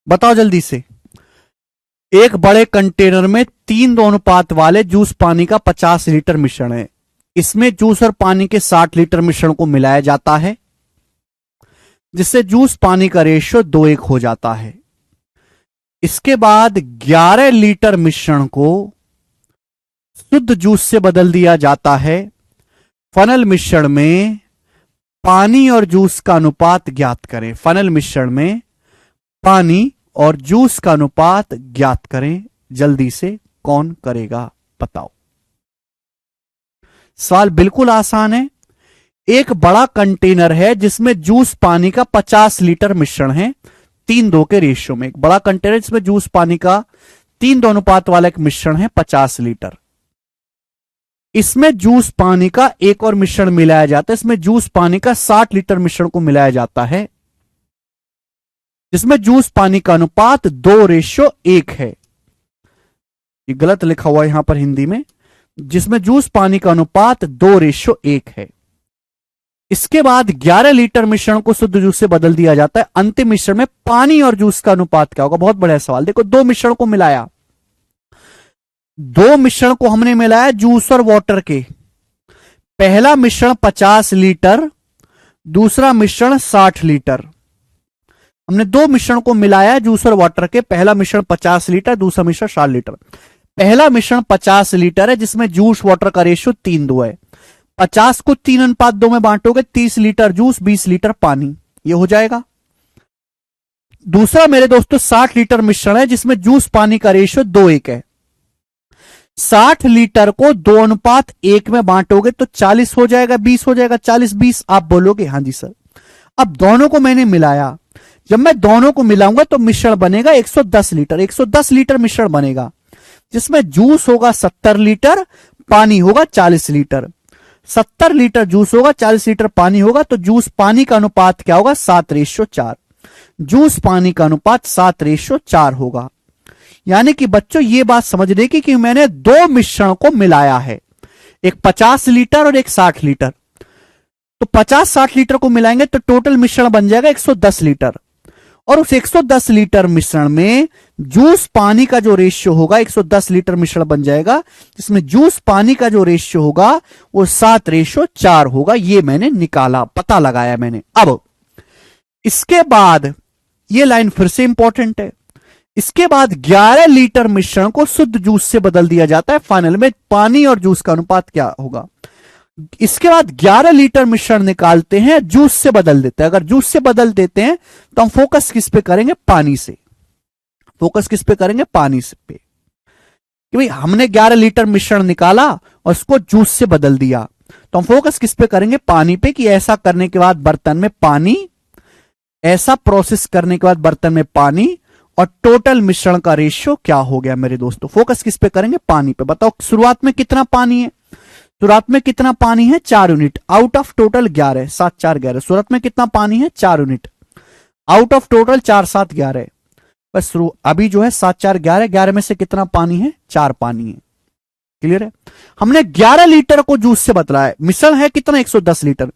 बताओ जल्दी से। एक बड़े कंटेनर में 3 अनुपात वाले जूस पानी का 50 लीटर मिश्रण है। इसमें जूस और पानी के 60 लीटर मिश्रण को मिलाया जाता है, जिससे जूस पानी का रेशियो 2:1 हो जाता है। इसके बाद 11 लीटर मिश्रण को शुद्ध जूस से बदल दिया जाता है। फनल मिश्रण में पानी और जूस का अनुपात ज्ञात करें। फनल मिश्रण में पानी और जूस का अनुपात ज्ञात करें। जल्दी से कौन करेगा, बताओ। सवाल बिल्कुल आसान है। एक बड़ा कंटेनर है जिसमें जूस पानी का 50 लीटर मिश्रण है, 3:2 के रेशियो में। एक बड़ा कंटेनर जिसमें जूस पानी का 3:2 अनुपात वाला एक मिश्रण है, 50 लीटर। इसमें जूस पानी का एक और मिश्रण मिलाया जाता है। इसमें जूस पानी का 60 लीटर मिश्रण को मिलाया जाता है, जिसमें जूस पानी का अनुपात 2:1 है। ये गलत लिखा हुआ है यहां पर हिंदी में, जिसमें जूस पानी का अनुपात 2:1 है। इसके बाद 11 लीटर मिश्रण को शुद्ध जूस से बदल दिया जाता है। अंतिम मिश्रण में पानी और जूस का अनुपात क्या होगा? बहुत बढ़िया सवाल। देखो, 2 मिश्रण को मिलाया, 2 मिश्रण को हमने मिलाया जूस और वाटर के। पहला मिश्रण 50 लीटर, दूसरा मिश्रण 60 लीटर। हमने 2 मिश्रण को मिलाया जूस और वाटर के। पहला मिश्रण 50 लीटर, दूसरा मिश्रण 60 लीटर। पहला मिश्रण 50 लीटर है, जिसमें जूस वाटर का रेशियो 3:2 है। 50 को 3:2 में बांटोगे, 30 लीटर जूस, 20 लीटर पानी, ये हो जाएगा। दूसरा मेरे दोस्तों 60 लीटर मिश्रण है, जिसमें जूस पानी का रेशियो 2:1 है। 60 लीटर को 2:1 में बांटोगे तो 40 हो जाएगा, 20 हो जाएगा, 40-20 आप बोलोगे हाँ जी सर। अब दोनों को मैंने मिलाया, जब मैं दोनों को मिलाऊंगा तो मिश्रण बनेगा 110 लीटर। 110 लीटर मिश्रण बनेगा, जिसमें जूस होगा 70 लीटर, पानी होगा 40 लीटर। 70 लीटर जूस होगा, 40 लीटर पानी होगा, तो जूस पानी का अनुपात क्या होगा? 7:4। जूस पानी का अनुपात 7:4 होगा। यानी कि बच्चों ये बात समझने की कि मैंने 2 मिश्रण को मिलाया है, एक 50 लीटर और एक 60 लीटर। तो 50-60 लीटर को मिलाएंगे तो टोटल मिश्रण बन जाएगा 110 लीटर। और उस 110 लीटर मिश्रण में जूस पानी का जो रेशियो होगा, 110 लीटर मिश्रण बन जाएगा, जिसमें जूस पानी का जो रेशियो होगा वो 7:4 होगा। ये मैंने निकाला, पता लगाया मैंने। अब इसके बाद ये लाइन फिर से इंपॉर्टेंट है। इसके बाद 11 लीटर मिश्रण को शुद्ध जूस से बदल दिया जाता है। फाइनल में पानी और जूस का अनुपात क्या होगा? इसके बाद 11 लीटर मिश्रण निकालते हैं, जूस से बदल देते हैं। अगर जूस से बदल देते हैं तो हम फोकस किस पे करेंगे? पानी से। फोकस किस पे करेंगे? पानी से पे। कि भाई हमने 11 लीटर मिश्रण निकाला और उसको जूस से बदल दिया, तो हम फोकस किस पे करेंगे? पानी पे। कि ऐसा करने के बाद बर्तन में पानी, ऐसा प्रोसेस करने के बाद बर्तन में पानी और टोटल मिश्रण का रेशियो क्या हो गया मेरे दोस्तों? फोकस किस पे करेंगे? पानी पे। बताओ शुरुआत में कितना पानी है? शुरुआत में कितना पानी है? 4 यूनिट आउट ऑफ टोटल 11। 7 4 11। शुरुआत में कितना पानी है? 4 यूनिट आउट ऑफ टोटल 4 7 11। बस अभी जो है 7 4 11, 11 में से कितना पानी है? 4 पानी है। क्लियर है? हमने 11 लीटर को जूस से बदला है। मिश्रण है कितना? 110 लीटर।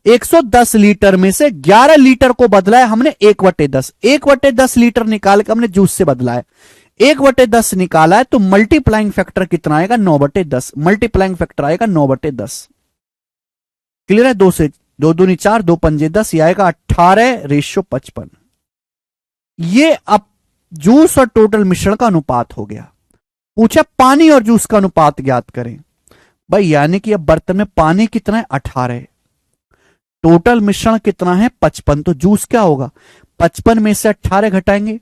110 लीटर में से 11 लीटर को बदला है हमने 1/10। 1/10 लीटर निकाल के हमने जूस से बदला है। 1/10 निकाला है तो मल्टीप्लाइंग फैक्टर कितना आएगा? 9/10। मल्टीप्लाइंग फैक्टर आएगा 9/10। क्लियर है? 2 से 2 दूनी 4, 2 पंजे 10, ये आएगा 18:55। ये अब जूस और टोटल मिश्रण का अनुपात हो गया। पूछा पानी और जूस का अनुपात ज्ञात करें। भाई यानी कि अब बर्तन में पानी कितना है? 18 है। टोटल मिश्रण कितना है? 55। तो जूस क्या होगा? 55 में से 18 घटाएंगे,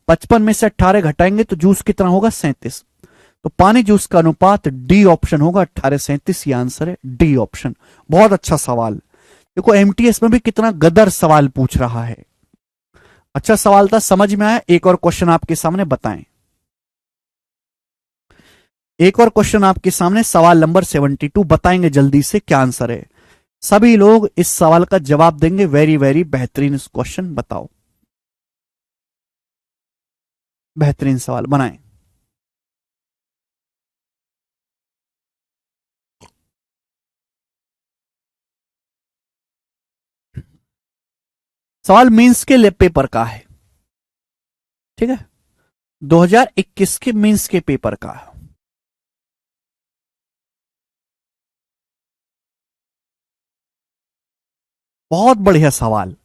55 में से 18 घटाएंगे तो जूस कितना होगा? 37। तो पानी जूस का अनुपात डी ऑप्शन होगा, 18:37। ये आंसर है डी ऑप्शन। बहुत अच्छा सवाल। देखो एमटीएस में भी कितना गदर सवाल पूछ रहा है। अच्छा सवाल था, समझ में आया? एक और क्वेश्चन आपके सामने बताएं। एक और क्वेश्चन आपके सामने, सवाल नंबर 72। बताएंगे जल्दी से क्या आंसर है। सभी लोग इस सवाल का जवाब देंगे। वेरी वेरी बेहतरीन क्वेश्चन। बताओ, बेहतरीन सवाल बनाएं। सवाल मेंस के पेपर का है, ठीक है, 2021 के मेंस के पेपर का है। बहुत बढ़िया सवाल।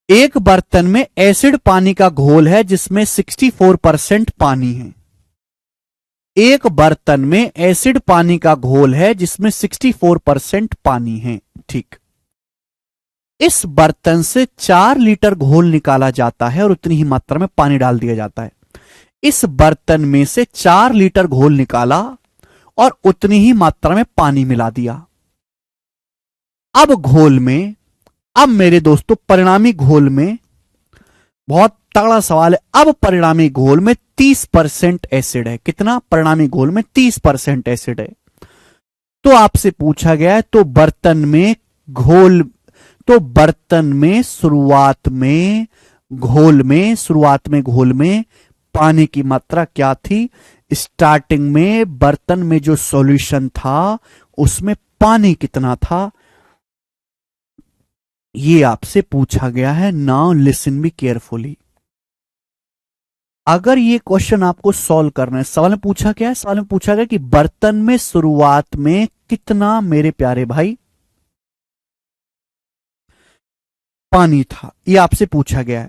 एक बर्तन में एसिड पानी का घोल है जिसमें 64% पानी है। एक बर्तन में एसिड पानी का घोल है जिसमें 64% पानी है, ठीक। इस बर्तन से 4 लीटर घोल निकाला जाता है और उतनी ही मात्रा में पानी डाल दिया जाता है। इस बर्तन में से 4 लीटर घोल निकाला और उतनी ही मात्रा में पानी मिला दिया। अब घोल में, अब मेरे दोस्तों परिणामी घोल में, बहुत तगड़ा सवाल है, अब परिणामी घोल में 30% एसिड है। कितना? परिणामी घोल में 30% एसिड है। तो आपसे पूछा गया है तो बर्तन में घोल, तो बर्तन में शुरुआत में घोल में पानी की मात्रा क्या थी? स्टार्टिंग में बर्तन में जो सॉल्यूशन था उसमें पानी कितना था, ये आपसे पूछा गया है। Now listen me carefully. अगर ये क्वेश्चन आपको सॉल्व करना है, सवाल में पूछा क्या है? सवाल में पूछा गया कि बर्तन में शुरुआत में कितना, मेरे प्यारे भाई, पानी था, ये आपसे पूछा गया है।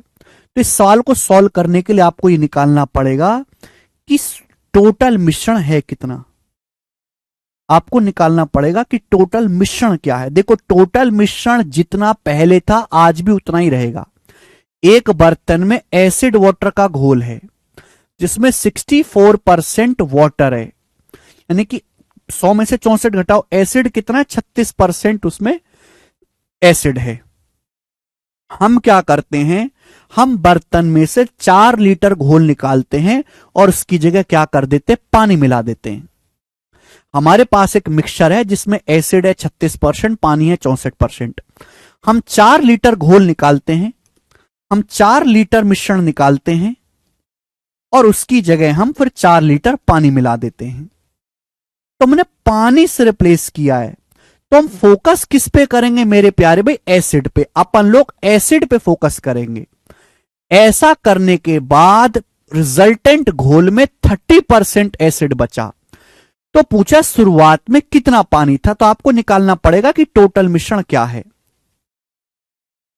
तो इस सवाल को सॉल्व करने के लिए आपको ये निकालना पड़ेगा कि टोटल मिश्रण है कितना। आपको निकालना पड़ेगा कि टोटल मिश्रण क्या है। देखो, टोटल मिश्रण जितना पहले था आज भी उतना ही रहेगा। एक बर्तन में एसिड वाटर का घोल है जिसमें 64% वाटर है, यानी कि 100 में से 64 घटाओ, एसिड कितना है? 36% उसमें एसिड है। हम क्या करते हैं, हम बर्तन में से 4 लीटर घोल निकालते हैं और उसकी जगह क्या कर देते हैं? पानी मिला देते हैं। हमारे पास एक मिक्सचर है जिसमें एसिड है 36%, पानी है 64%। हम 4 लीटर घोल निकालते हैं, हम 4 लीटर मिश्रण निकालते हैं और उसकी जगह हम फिर 4 लीटर पानी मिला देते हैं। तो हमने पानी से रिप्लेस किया है। तो हम फोकस किस पे करेंगे मेरे प्यारे भाई? एसिड पे। अपन लोग एसिड पे फोकस करेंगे। ऐसा करने के बाद रिजल्टेंट घोल में 30% एसिड बचा। तो पूछा शुरुआत में कितना पानी था, तो आपको निकालना पड़ेगा कि टोटल मिश्रण क्या है।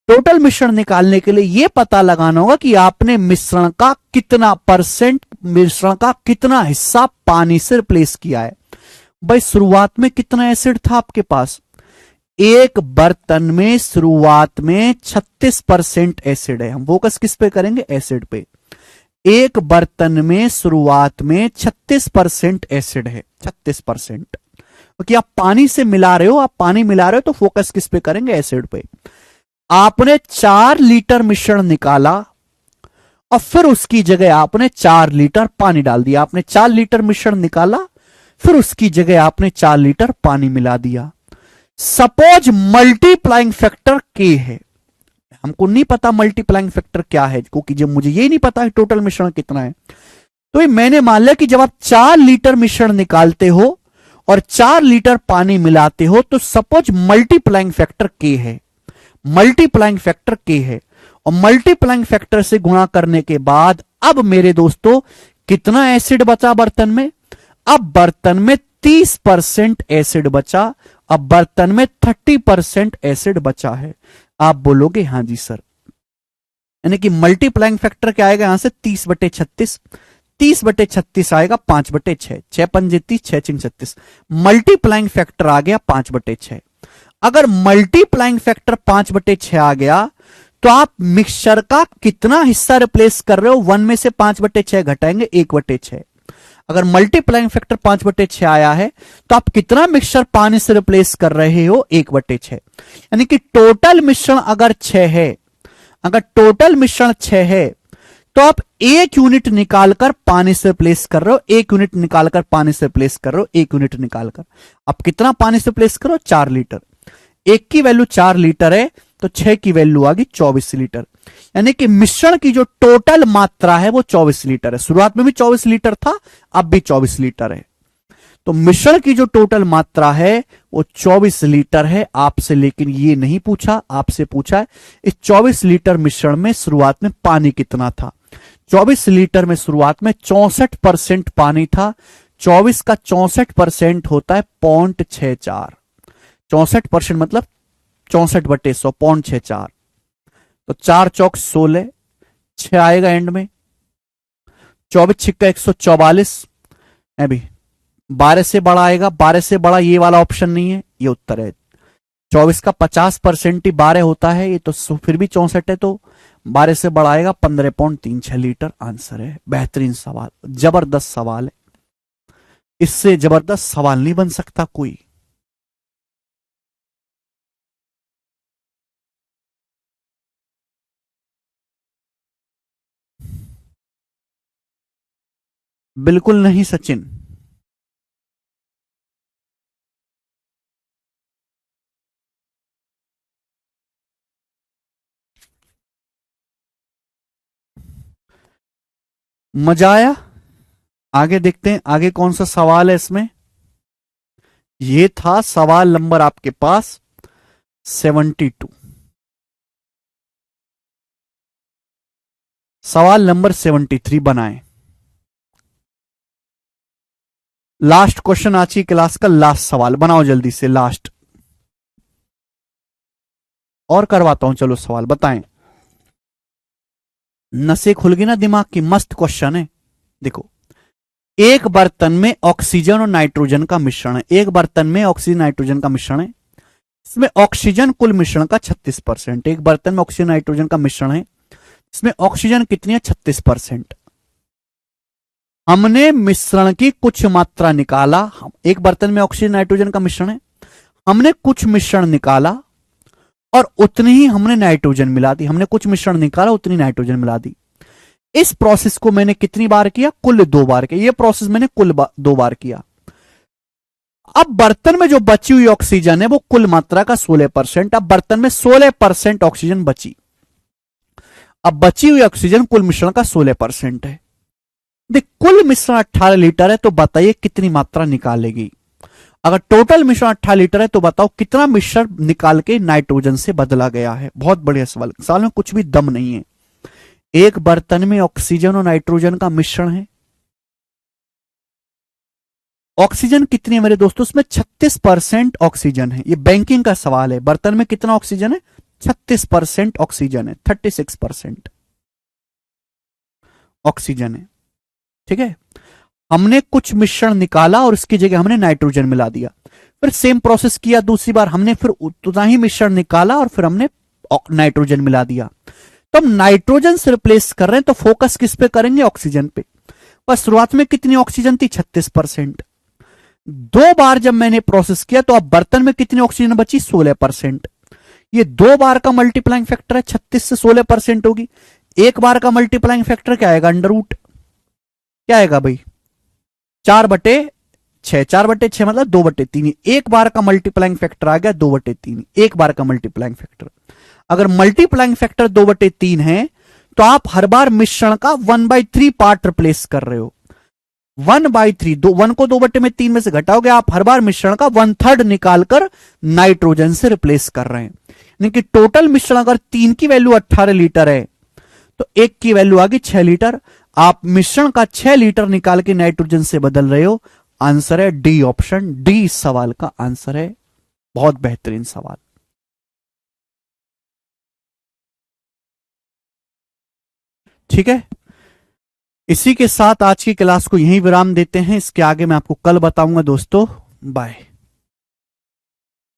टोटल मिश्रण निकालने के लिए यह पता लगाना होगा कि आपने मिश्रण का कितना परसेंट, मिश्रण का कितना हिस्सा पानी से रिप्लेस किया है। भाई शुरुआत में कितना एसिड था आपके पास? एक बर्तन में शुरुआत में 36% एसिड है। हम फोकस किस पे करेंगे? एसिड पे। एक बर्तन में शुरुआत में 36% एसिड है, 36%। क्योंकि आप पानी से मिला रहे हो, आप पानी मिला रहे हो तो फोकस किस पे करेंगे? एसिड पे। आपने 4 लीटर मिश्रण निकाला और फिर उसकी जगह आपने 4 लीटर पानी डाल दिया। आपने 4 लीटर मिश्रण निकाला, फिर उसकी जगह आपने 4 लीटर पानी मिला दिया। सपोज मल्टीप्लाइंग फैक्टर के है, हमको नहीं पता मल्टीप्लाइंग फैक्टर क्या है, क्योंकि जब मुझे ये नहीं पता कि टोटल मिश्रण कितना है, तो ये मैंने मान लिया कि जब आप 4 लीटर मिश्रण निकालते हो और 4 लीटर पानी मिलाते हो तो सपोज मल्टीप्लाइंग फैक्टर के है, मल्टीप्लाइंग फैक्टर के है। और मल्टीप्लाइंग फैक्टर से गुणा करने के बाद अब मेरे दोस्तों कितना एसिड बचा बर्तन में? अब बर्तन में 30% एसिड बचा। अब बर्तन में 30% एसिड बचा है। आप बोलोगे हाँ जी सर, यानी कि मल्टीप्लाइंग फैक्टर क्या आएगा यहां से? 30/36। 30/36 आएगा 5/6। 6 पंजे 30, 6 चिंग 36। मल्टीप्लाइंग फैक्टर आ गया 5/6। अगर मल्टीप्लाइंग फैक्टर 5/6 आ गया तो आप मिक्सचर का कितना हिस्सा रिप्लेस कर रहे हो? 1 में से 5/6 घटाएंगे 1/6। अगर मल्टीप्लाइंग फैक्टर 5/6 आया है तो आप कितना मिक्सचर पानी से रिप्लेस कर रहे हो? 1/6। यानी कि टोटल मिश्रण अगर 6 है, अगर टोटल मिश्रण 6 है तो आप 1 यूनिट निकालकर पानी से रिप्लेस कर रहे हो, 1 यूनिट निकालकर पानी से रिप्लेस कर रहे हो, 1 यूनिट निकालकर। आप कितना पानी से रिप्लेस करो? 4 लीटर। 1 की वैल्यू 4 लीटर है तो 6 की वैल्यू आ गई 24 लीटर। यानी कि मिश्रण की जो टोटल मात्रा है वो 24 लीटर है। शुरुआत में भी 24 लीटर था, अब भी 24 लीटर है। तो मिश्रण की जो टोटल मात्रा है वो 24 लीटर है आपसे, लेकिन ये नहीं पूछा, आपसे पूछा है इस 24 लीटर मिश्रण में शुरुआत में पानी कितना था। 24 लीटर में शुरुआत में 64% पानी था। 24 का 64% होता है 0.64। 64% मतलब 64/100, 0.64। तो 4 चौक 16, 6 आएगा एंड में। 24 छिक्का 144 है भी। 12 से बड़ा आएगा, 12 से बड़ा ये वाला ऑप्शन नहीं है, ये उत्तर है। 24 का 50% ही 12 होता है, ये तो फिर भी 64 है, तो 12 से बड़ा आएगा 15.36 लीटर आंसर है। बेहतरीन सवाल, जबरदस्त सवाल है, इससे जबरदस्त सवाल नहीं बन सकता कोई। बिल्कुल नहीं सचिन। मजा आया? आगे देखते हैं आगे कौन सा सवाल है इसमें। ये था सवाल नंबर आपके पास 72। सवाल नंबर 73 बनाएं। लास्ट क्वेश्चन आज की क्लास का लास्ट सवाल, बनाओ जल्दी से लास्ट। और करवाता हूं, चलो सवाल बताएं। नसें खुल गई ना दिमाग की, मस्त क्वेश्चन है। देखो, एक बर्तन में ऑक्सीजन और नाइट्रोजन का मिश्रण है। एक बर्तन में ऑक्सीजन नाइट्रोजन का मिश्रण है, इसमें ऑक्सीजन कुल मिश्रण का 36%। एक बर्तन में ऑक्सीजन नाइट्रोजन का मिश्रण है, इसमें ऑक्सीजन कितनी है? 36%। हमने मिश्रण की कुछ मात्रा निकाला। एक बर्तन में ऑक्सीजन नाइट्रोजन का मिश्रण है, हमने कुछ मिश्रण निकाला और उतनी ही हमने नाइट्रोजन मिला दी। हमने कुछ मिश्रण निकाला, उतनी नाइट्रोजन मिला दी। इस प्रोसेस को मैंने कितनी बार किया? कुल 2 बार किया। यह प्रोसेस मैंने कुल 2 बार किया। अब बर्तन में जो बची हुई ऑक्सीजन है वो कुल मात्रा का 16%। अब बर्तन में 16% ऑक्सीजन बची। अब बची हुई ऑक्सीजन कुल मिश्रण का 16% है। देख, कुल मिश्रण 18 लीटर है, तो बताइए कितनी मात्रा निकालेगी। अगर टोटल मिश्रण 18 लीटर है तो बताओ कितना मिश्रण निकाल के नाइट्रोजन से बदला गया है। बहुत बढ़िया सवाल, सवाल में कुछ भी दम नहीं है। एक बर्तन में ऑक्सीजन और नाइट्रोजन का मिश्रण है, ऑक्सीजन कितनी है मेरे दोस्तों? उसमें 36% ऑक्सीजन है। ये बैंकिंग का सवाल है। बर्तन में कितना ऑक्सीजन है? 36% ऑक्सीजन है, 36% ऑक्सीजन है। ठीक है, हमने कुछ मिश्रण निकाला और उसकी जगह हमने नाइट्रोजन मिला दिया। फिर सेम प्रोसेस किया दूसरी बार, हमने फिर उतना ही मिश्रण निकाला और फिर हमने नाइट्रोजन मिला दिया। तो हम नाइट्रोजन से रिप्लेस कर रहे हैं, तो फोकस किस पे करेंगे? ऑक्सीजन पे। बस शुरुआत में कितनी ऑक्सीजन थी? 36%। 2 बार जब मैंने प्रोसेस किया तो अब बर्तन में कितनी ऑक्सीजन बची? 16%। ये 2 बार का मल्टीप्लाइंग फैक्टर है, 36 से 16% होगी। एक बार का मल्टीप्लाइंग फैक्टर क्या आएगा? Under root. क्या आएगा भाई? 4/6। 4/6 मतलब 2/3। एक बार का मल्टीप्लाइंग फैक्टर आ गया 2/3। एक बार का मल्टीप्लाइंग फैक्टर। अगर मल्टीप्लाइंग फैक्टर 2/3 है तो आप हर बार मिश्रण का 1/3 पार्ट रिप्लेस कर रहे हो। 1/3, 1 को 2/3 में से घटाओगे, आप हर बार मिश्रण का 1/3 निकालकर नाइट्रोजन से रिप्लेस कर रहे हैं। यानी कि टोटल मिश्रण अगर 3 की वैल्यू 18 लीटर है तो 1 की वैल्यू आ गई 6 लीटर। आप मिश्रण का 6 लीटर निकाल के नाइट्रोजन से बदल रहे हो। आंसर है डी ऑप्शन, डी इस सवाल का आंसर है। बहुत बेहतरीन सवाल। ठीक है, इसी के साथ आज की क्लास को यहीं विराम देते हैं। इसके आगे मैं आपको कल बताऊंगा दोस्तों। बाय।